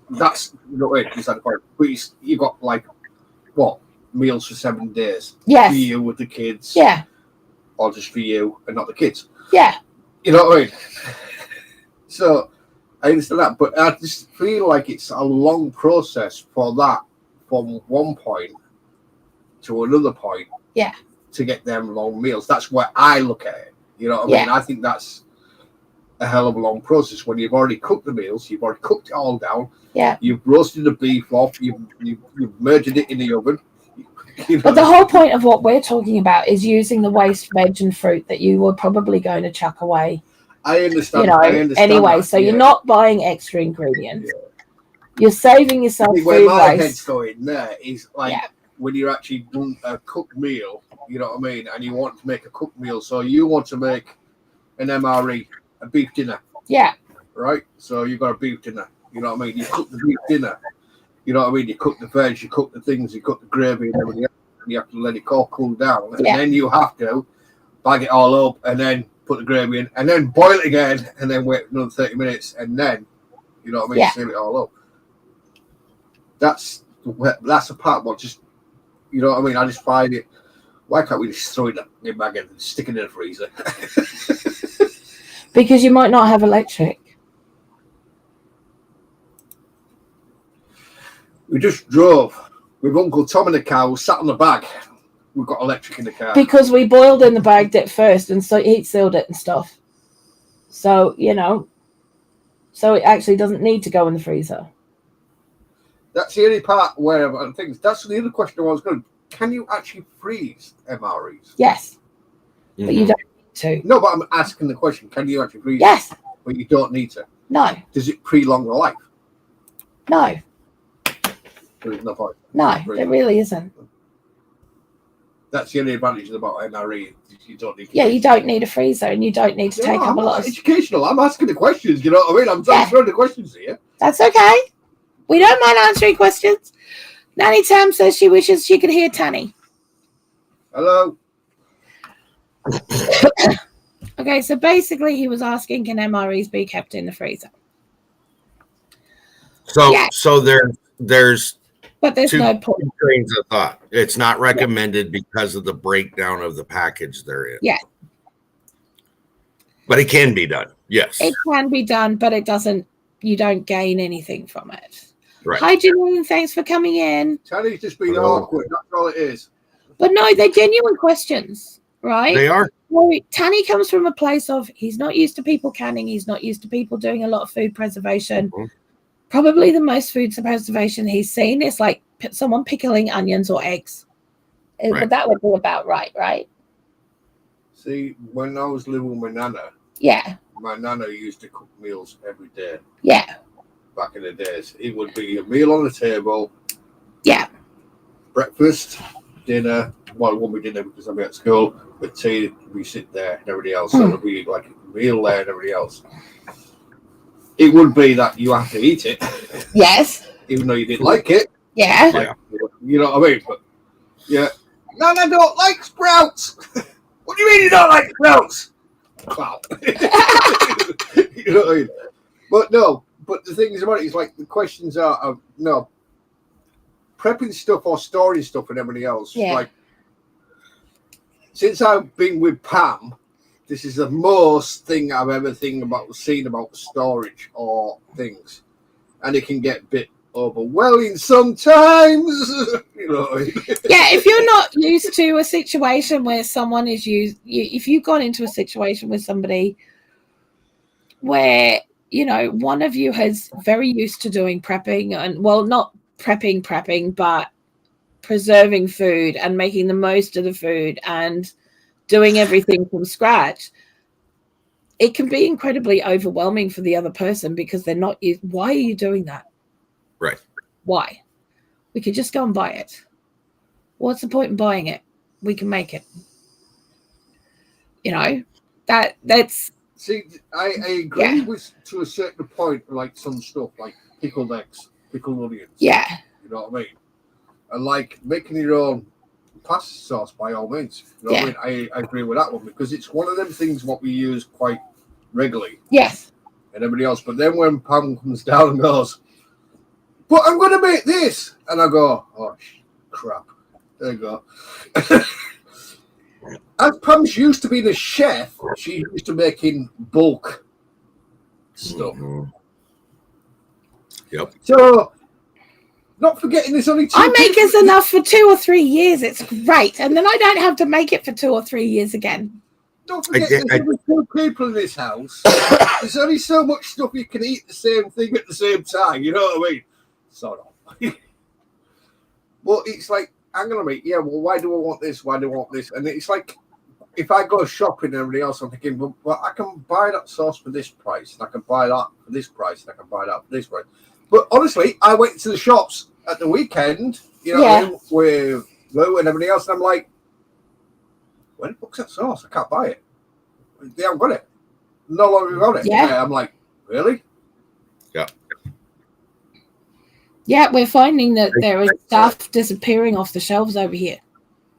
That's, you know what I mean, beside the point. But you got like, what, meals for 7 days? Yes. For you with the kids? Yeah. Or just for you and not the kids? Yeah. You know what I mean? So, I understand that, but I just feel like it's a long process for that from one point to another point. Yeah. To get them long meals. That's where I look at it. You know what I mean? I think that's a hell of a long process when you've already cooked the meals, you've already cooked it all down. Yeah. You've roasted the beef off, you've merged it in the oven. You know? But the whole point of what we're talking about is using the waste veg and fruit that you were probably going to chuck away. I understand. You know, I understand anyway, that, so you're not buying extra ingredients. Yeah. You're saving yourself where food my waste. head's going there is like when you're actually doing a cooked meal, you know what I mean, and you want to make a cooked meal. So you want to make an MRE, a beef dinner. Yeah. Right? So you've got a beef dinner. You know what I mean? You cook the beef dinner. You know what I mean? You cook the veg, you cook the things, you cook the gravy and everything else, and you have to let it all cool down. And then you have to bag it all up and then put the gravy in and then boil it again and then wait another 30 minutes and then, you know what I mean, seal it all up. That's a part what just, you know what I mean? I just find it, why can't we just throw it in the bag and stick it in the freezer? Because you might not have electric. We just drove with Uncle Tom in the car. We sat on the bag. We've got electric in the car. Because we boiled in the bagged it first and so heat sealed it and stuff. So, you know, so it actually doesn't need to go in the freezer. That's the only part where I think that's the other question I was going to. Can you actually freeze MREs? Yes. Mm-hmm. But you don't need to. No, but I'm asking the question. Can you actually freeze Yes. But you don't need to. No. Does it prolong the life? No. There's no point. No, there really isn't. That's the only advantage about MRE. You don't need. You don't need a freezer, and you don't need to take up a lot of. Educational. I'm asking the questions. You know what I mean? I'm throwing the questions here. That's okay. We don't mind answering questions. Nanny Tam says she wishes she could hear Tanny. Hello. Okay, so basically, he was asking, can MREs be kept in the freezer? So there's. But there's no point. Trains of thought. It's not recommended because of the breakdown of the package they're in. Yeah. But it can be done. Yes. It can be done, but it doesn't. You don't gain anything from it. Right. Hi, Janine. Thanks for coming in. Tanny's just been awkward. That's all it is. But no, they're genuine questions, right? They are. Well, Tanny comes from a place of he's not used to people canning. He's not used to people doing a lot of food preservation. Mm-hmm. Probably the most food preservation he's seen is like someone pickling onions or eggs. Right. But that would be about right? See, when I was living with my nana, my nana used to cook meals every day. Yeah. Back in the days, it would be a meal on the table. Yeah. Breakfast, dinner. Well, it wouldn't be dinner because I'm at school. But tea, we sit there and everybody else. So it would be like a meal there and everybody else. It would be that you have to eat it. Yes. Even though you didn't like it. Yeah. Like, you know what I mean? But yeah. No, I don't like sprouts. What do you mean you don't like sprouts? Wow. You know what I mean? But no. But the thing is about it is like the questions are no. Prepping stuff or storing stuff and everything else. Yeah. Like since I've been with Pam, this is the most thing I've ever seen about storage or things. And it can get a bit overwhelming sometimes. You know what I mean? Yeah, if you're not used to a situation where someone is if you've gone into a situation with somebody where, you know, one of you is very used to doing prepping and, well, not prepping, but preserving food and making the most of the food and doing everything from scratch, it can be incredibly overwhelming for the other person because they're not used. Why are you doing that? Right. Why? We could just go and buy it. What's the point in buying it? We can make it. You know, that's. See, I agree with to a certain point, like some stuff like pickled eggs, pickled onions. Yeah. You know what I mean? And like making your own pasta sauce by all means. You know what I mean? I agree with that one because it's one of them things what we use quite regularly. Yes. And everybody else. But then when Pam comes down and goes, but I'm going to make this. And I go, oh, crap. There you go. As Pam's used to being a chef, she's used to making bulk stuff. Mm-hmm. Yep. So, not forgetting there's only 2 I make us enough for 2 or 3 years. It's great. And then I don't have to make it for 2 or 3 years again. Don't forget there's only 2 people in this house. There's only so much stuff you can eat the same thing at the same time. You know what I mean? Sort of. Well, it's like, hang on a minute. Yeah, well, why do I want this? Why do I want this? And it's like, if I go shopping and everybody else, I'm thinking, well, I can buy that sauce for this price, and I can buy that for this price, and I can buy that for this price. But honestly, I went to the shops at the weekend, you know, with Lou and everybody else, and I'm like, where the fuck's that sauce? I can't buy it. They haven't got it. No longer got it. Yeah. I'm like, really? Yeah. Yeah, we're finding that there is stuff disappearing off the shelves over here.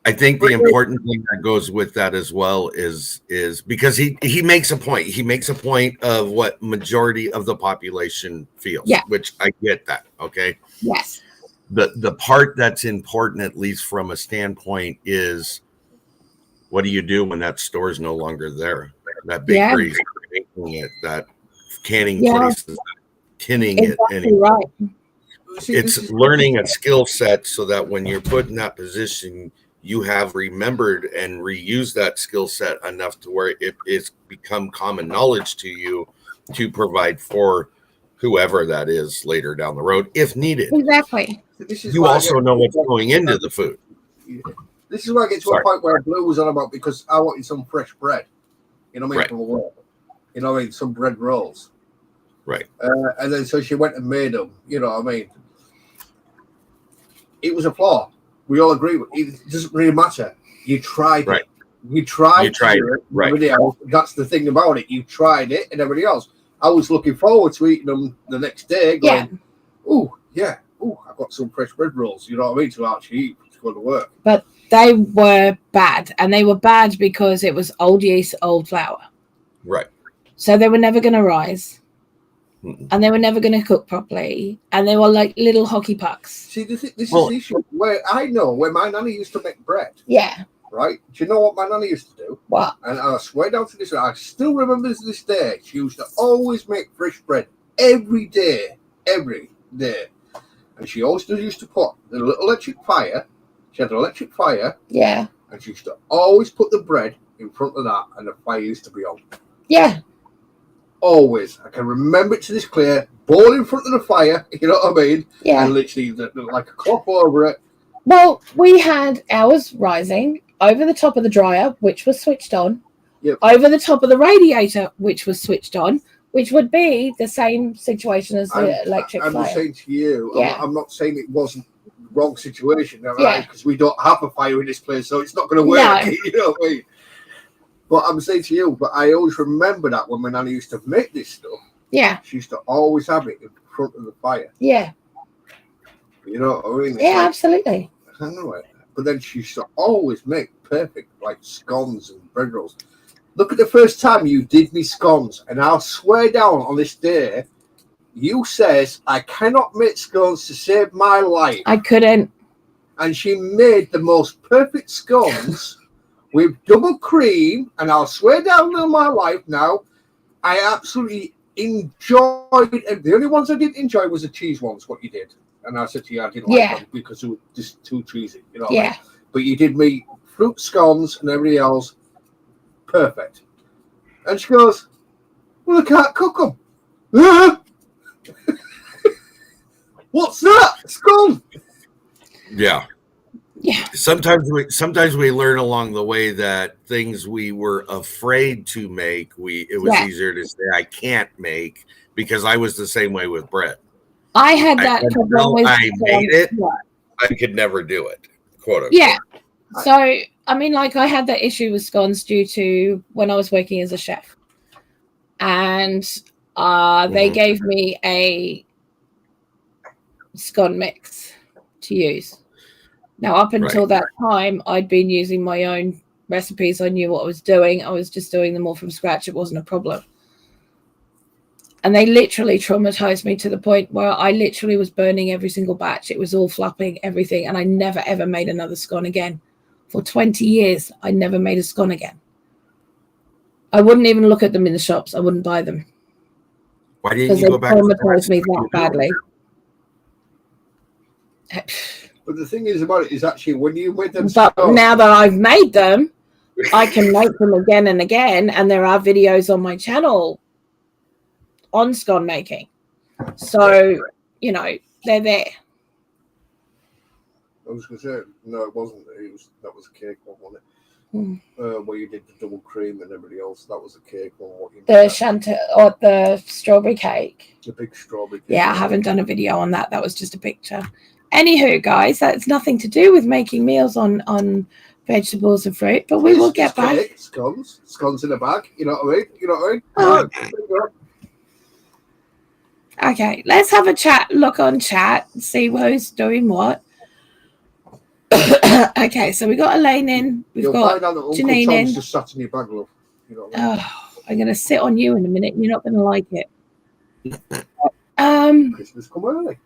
I think the important thing that goes with that as well is because he makes a point. He makes a point of what majority of the population feels, which I get that. Okay. Yes. The part that's important, at least from a standpoint, is what do you do when that store is no longer there? That bakery is making it, that canning place is tinning it. And right. It's learning a skill set so that when you're put in that position, you have remembered and reused that skill set enough to where it's become common knowledge to you to provide for whoever that is later down the road, if needed. Exactly. You also know what's going into the food. This is where I get to a point where Blue was on about, because I wanted some fresh bread. You know what I mean? From the world. You know what I mean? Some bread rolls. Right. And then so she went and made them. You know what I mean? It was a flaw. We all agree. It doesn't really matter. You tried it. You tried it. Right. That's the thing about it. You tried it, and everybody else. I was looking forward to eating them the next day. Going, I've got some fresh bread rolls. You know what I mean? To actually eat, to go to work. But they were bad, and they were bad because it was old yeast, old flour. Right. So they were never going to rise. And they were never going to cook properly, and they were like little hockey pucks. See, this is the issue. Where I know where my nanny used to make bread. Yeah. Right? Do you know what my nanny used to do? What? And I swear down to this, I still remember to this day. She used to always make fresh bread every day, and she also used to put the little electric fire. She had an electric fire. Yeah. And she used to always put the bread in front of that, and the fire used to be on. Yeah. Always. I can remember it to this clear. Bowl in front of the fire, you know what I mean? Yeah. And literally like a cloth over it. Well, we had ours rising over the top of the dryer, which was switched on, over the top of the radiator, which was switched on, which would be the same situation as the electric fire. I'm just saying to you, I'm not saying it wasn't the wrong situation, because we don't have a fire in this place, so it's not going to work. No. You know what I mean? But I'm saying to you, but I always remember that when my nanny used to make this stuff. Yeah. She used to always have it in front of the fire. Yeah. You know what I mean? Yeah, absolutely. I know it. But then she used to always make perfect, like, scones and bread rolls. Look at the first time you did me scones, and I'll swear down on this day, you says, I cannot make scones to save my life. I couldn't. And she made the most perfect scones with double cream, and I'll swear down on my life now, I absolutely enjoyed it. The only ones I didn't enjoy was the cheese ones, what you did. And I said to you, I didn't like them because they were just too cheesy. You know what I mean? But you did me fruit scones and everything else perfect. And she goes, well, I can't cook them. What's that? Scone. Yeah. Yeah. Sometimes we learn along the way that things we were afraid to make, it was easier to say I can't make, because I was the same way with bread. I had that problem with I made it. I could never do it. Quote unquote. Yeah. So I mean, like, I had that issue with scones due to when I was working as a chef, and they gave me a scone mix to use. Now, up until that time, I'd been using my own recipes. I knew what I was doing. I was just doing them all from scratch. It wasn't a problem. And they literally traumatized me to the point where I literally was burning every single batch. It was all flopping, everything. And I never, ever made another scone again. For 20 years, I never made a scone again. I wouldn't even look at them in the shops. I wouldn't buy them. Why didn't you go back? Because they traumatized me that badly. But the thing is about it is actually when you made them. But now that I've made them, I can make them again and again, and there are videos on my channel on scone making. So, you know, they're there. I was going to say, no, it wasn't. That was a cake one, wasn't it? Where you did the double cream and everybody else. That was a cake one. The Chantilly or the strawberry cake. The big strawberry cake. Yeah, I haven't done a video on that. That was just a picture. Anywho, guys, that's nothing to do with making meals on vegetables and fruit, but we will get back. Cake, scones in a bag. You know what I mean? Oh. Okay, let's have a chat. Look on chat, see who's doing what. Okay, so we got Elaine in. We've got Janine in. Just sat in your bag, love. You know what I mean? I'm going to sit on you in a minute. You're not going to like it. Christmas come early.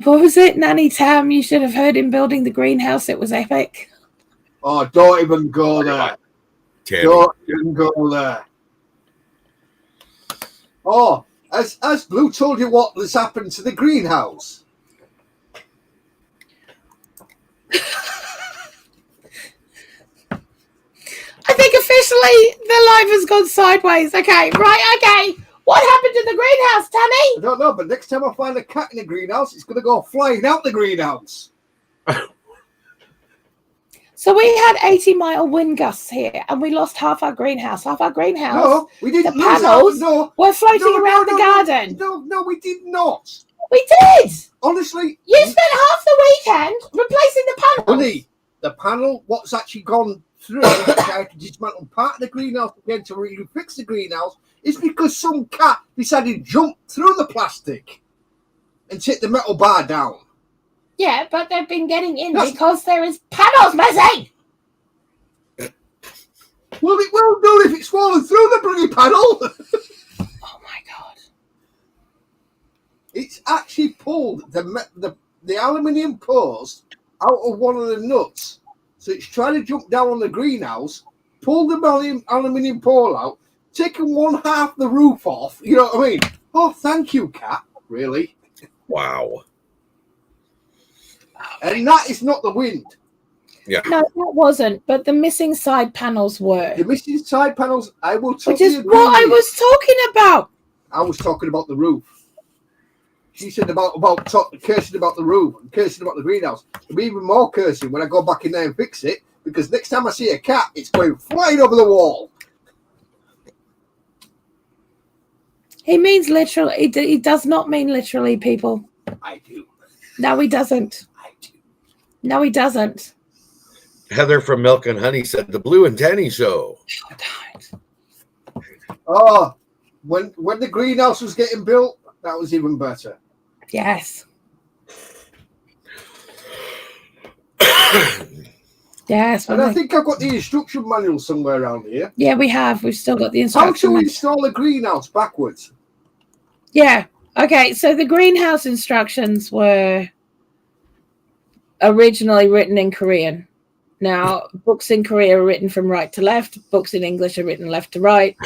What was it, Nanny Tam? You should have heard him building the greenhouse. It was epic. Oh, don't even go there. Don't even go there. Oh, has Blue told you what has happened to the greenhouse? I think officially the live has gone sideways. Okay, right, okay. What happened to the greenhouse, Tammy? I don't know, but next time I find a cat in the greenhouse, it's going to go flying out the greenhouse. So we had 80-mile wind gusts here, and we lost half our greenhouse. No, we didn't. The panels were floating around the garden. No, we did not. We did. Honestly, you spent half the weekend replacing the panel. Honey, the panel, what's actually gone through, to dismantle part of the greenhouse again to really fix the greenhouse, is because some cat decided to jump through the plastic and take the metal bar down. Yeah, but they've been getting in because there is panels missing. Well, it will do if it's fallen through the bloody panel. Oh my god! It's actually pulled the aluminium post out of one of the nuts, so it's trying to jump down on the greenhouse, pulled the aluminium pole out, taken one half the roof off. You know what I mean? Oh, thank you, cat. Really? Wow. And that is not the wind. Yeah. No, that wasn't. But the missing side panels were. The missing side panels, I will tell you. Which is what I was talking about. I was talking about the roof. She said about cursing about the roof and cursing about the greenhouse. There'll be even more cursing when I go back in there and fix it, because next time I see a cat, it's going flying over the wall. He means literally. He does not mean literally, people. I do. No, he doesn't. I do. No, he doesn't. Heather from Milk and Honey said the Blue and Danny Show. Oh, when the greenhouse was getting built, that was even better. Yes. Yes. And I think I've got the instruction manual somewhere around here. Yeah, we have. We've still got the instruction. How to install a greenhouse backwards. Yeah. Okay, so the greenhouse instructions were originally written in Korean. Now, books in Korea are written from right to left. Books in English are written left to right.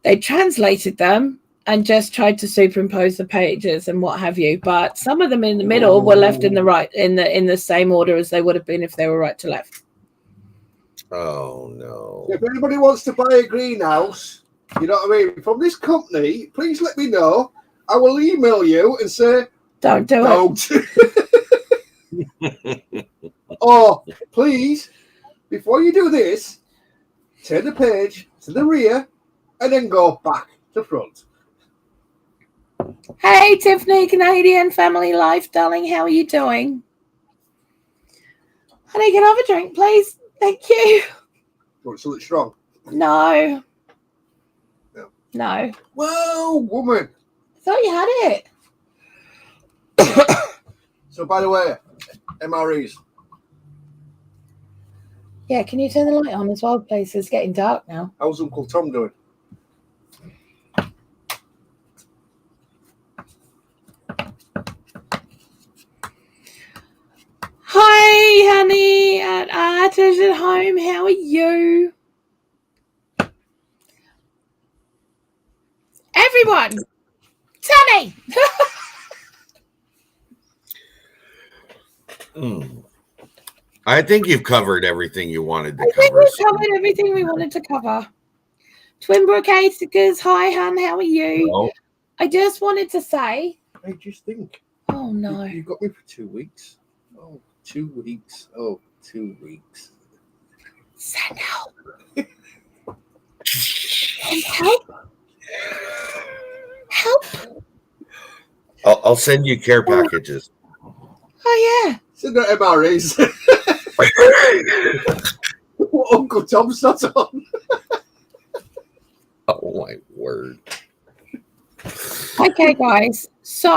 They translated them and just tried to superimpose the pages and what have you. But some of them in the middle were left in the right, in the same order as they would have been if they were right to left. Oh no! If anybody wants to buy a greenhouse, you know what I mean, from this company, please let me know. I will email you and say, don't do it. Or please, before you do this, turn the page to the rear and then go back to front. Hey, Tiffany, Canadian Family Life, darling, how are you doing? Honey, can I have a drink, please? Thank you. You want something strong? No. No. Whoa, woman. I thought you had it. So, by the way, MREs. Yeah, can you turn the light on as well, please? It's getting dark now. How's Uncle Tom doing? Hi, honey, at Artist at home. How are you? Everyone, honey. I think you've covered everything you wanted to I think cover. we've covered everything we wanted to cover. Twinbrook Acres, hi, hun. How are you? Well, I just wanted to say. I just think. Oh no! You got me for 2 weeks. Oh, 2 weeks. Oh, 2 weeks. Send help. Send help. Help. I'll send you care packages. Oh yeah. Send out MREs. What Uncle Tom's not on. Oh my word. Okay, guys. So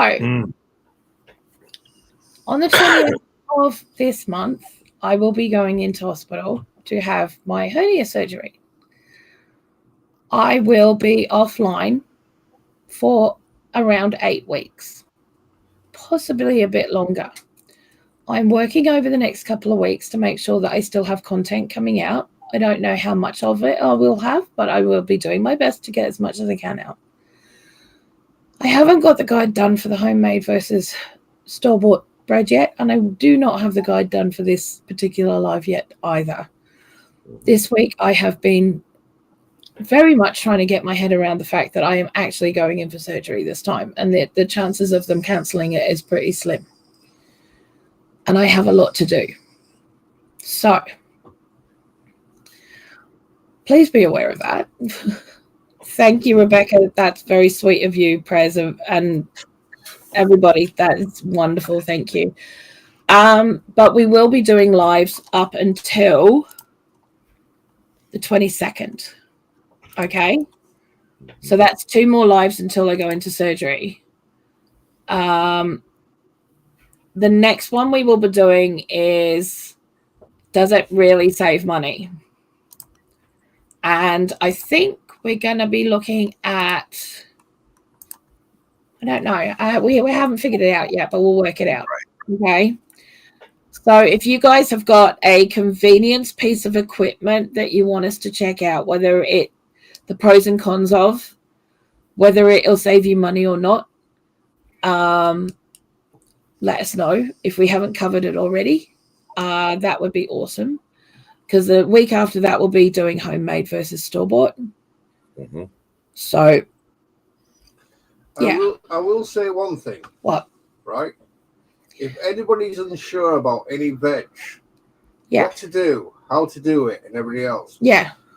on the 20th of this month, I will be going into hospital to have my hernia surgery. I will be offline for around 8 weeks, possibly a bit longer. I'm working over the next couple of weeks to make sure that I still have content coming out. I don't know how much of it I will have, but I will be doing my best to get as much as I can out. I haven't got the guide done for the homemade versus store-bought bread yet, and I do not have the guide done for this particular live yet either. This week I have been very much trying to get my head around the fact that I am actually going in for surgery this time, and the chances of them cancelling it is pretty slim. And I have a lot to do. So please be aware of that. Thank you, Rebecca. That's very sweet of you, prayers and everybody. That is wonderful. Thank you. But we will be doing lives up until the 22nd. Okay. So that's 2 more lives until I go into surgery. The next one we will be doing is, does it really save money? And I think we're going to be looking at, I don't know. We haven't figured it out yet, but we'll work it out. Okay. So if you guys have got a convenience piece of equipment that you want us to check out, whether the pros and cons of, whether it'll save you money or not, let us know if we haven't covered it already. That would be awesome, because the week after that we'll be doing homemade versus store-bought. Mm-hmm. So yeah, I will say one thing. What? Right? If anybody's unsure about any veg, what to do, how to do it, and everything else,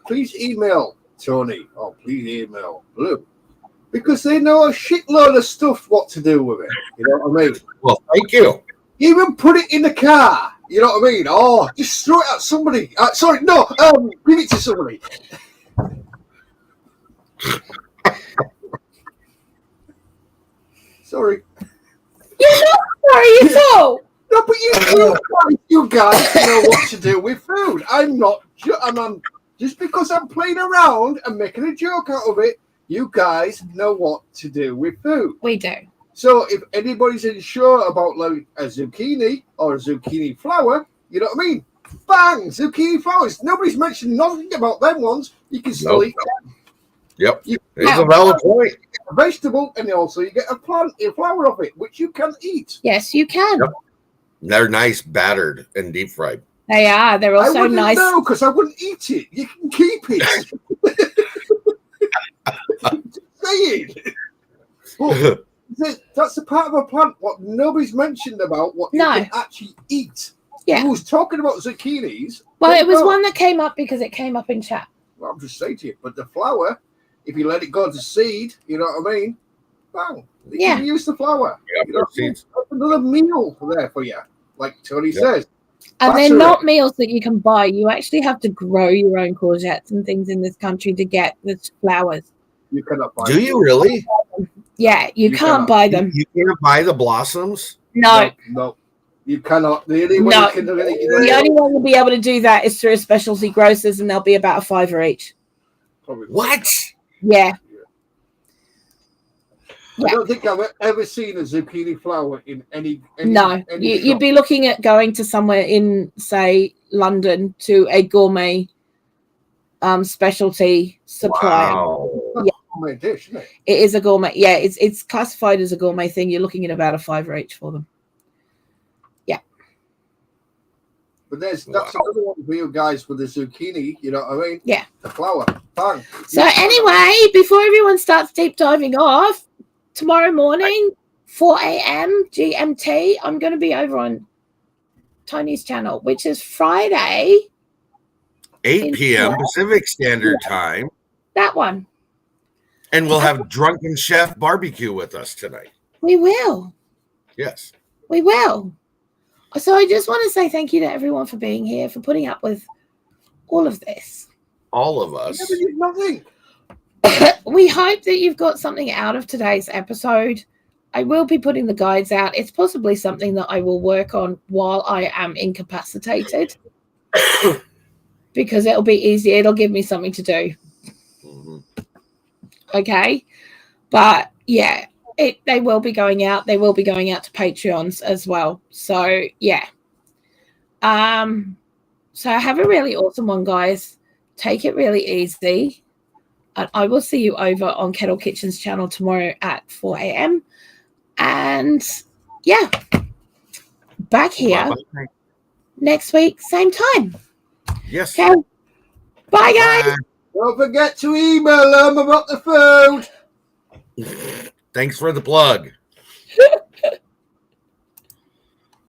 please email Tony or please email Blue, because they know a shitload of stuff what to do with it. You know what I mean? Well, thank you. Even put it in the car. You know what I mean? Oh, just throw it at somebody. Sorry, no. Give it to somebody. Sorry. You're not sorry at all. No, but you guys know what to do with food. I'm not. I'm just because I'm playing around and making a joke out of it. You guys know what to do with food. We do. So if anybody's unsure about like a zucchini or a zucchini flower, you know what I mean? Bang! Zucchini flowers. Nobody's mentioned nothing about them ones. You can still eat them. Yep. It's a valid point. A vegetable, and also you get a flower of it, which you can eat. Yes, you can. Yep. They're nice, battered, and deep fried. They are. They're also nice. No, because I wouldn't eat it. You can keep it. Saying. Well, that's the part of a plant what nobody's mentioned about what you can actually eat. Yeah. Who was talking about zucchinis? Well, it was one that came up because it came up in chat. Well, I'm just saying to you, but the flower, if you let it go to seed, you know what I mean? Bang. You can use the flower. Yeah, you know, that's another meal there for you, like Tony says. And they're not meals that you can buy. You actually have to grow your own courgettes and things in this country to get the flowers. You cannot buy them. Do you really? Yeah, you can't buy them. You can't buy the blossoms? No. You cannot. The only way you can do it, the only one will be able to do that is through a specialty grocers, and they'll be about $5 each. Probably. What? Yeah. I don't think I've ever seen a zucchini flower in any no, any you'd be looking at going to somewhere in, say, London to a gourmet specialty supplier. Wow. Yeah. gourmet dish, isn't it? It is a gourmet. Yeah, it's classified as a gourmet thing. You're looking at about a $5 each for them. Yeah. But that's another one for you guys with the zucchini. You know what I mean? Yeah. The flour. Bang. So anyway, before everyone starts deep diving off, tomorrow morning, 4 a.m. GMT, I'm going to be over on Tony's channel, which is Friday. 8 p.m. Pacific Standard Time. That one. And we'll have Drunken Chef barbecue with us tonight. We will. Yes. We will. So I just want to say thank you to everyone for being here, for putting up with all of this. All of us. Nothing. We hope that you've got something out of today's episode. I will be putting the guides out. It's possibly something that I will work on while I am incapacitated because it'll be easier. It'll give me something to do. Mm-hmm. Okay. But yeah, they will be going out. They will be going out to Patreons as well. So yeah. So have a really awesome one, guys. Take it really easy. And I will see you over on Kettle Kitchen's channel tomorrow at 4 a.m. And yeah, back here next week, same time. Yes. Okay. Bye, guys. Don't forget to email them about the food. Thanks for the plug.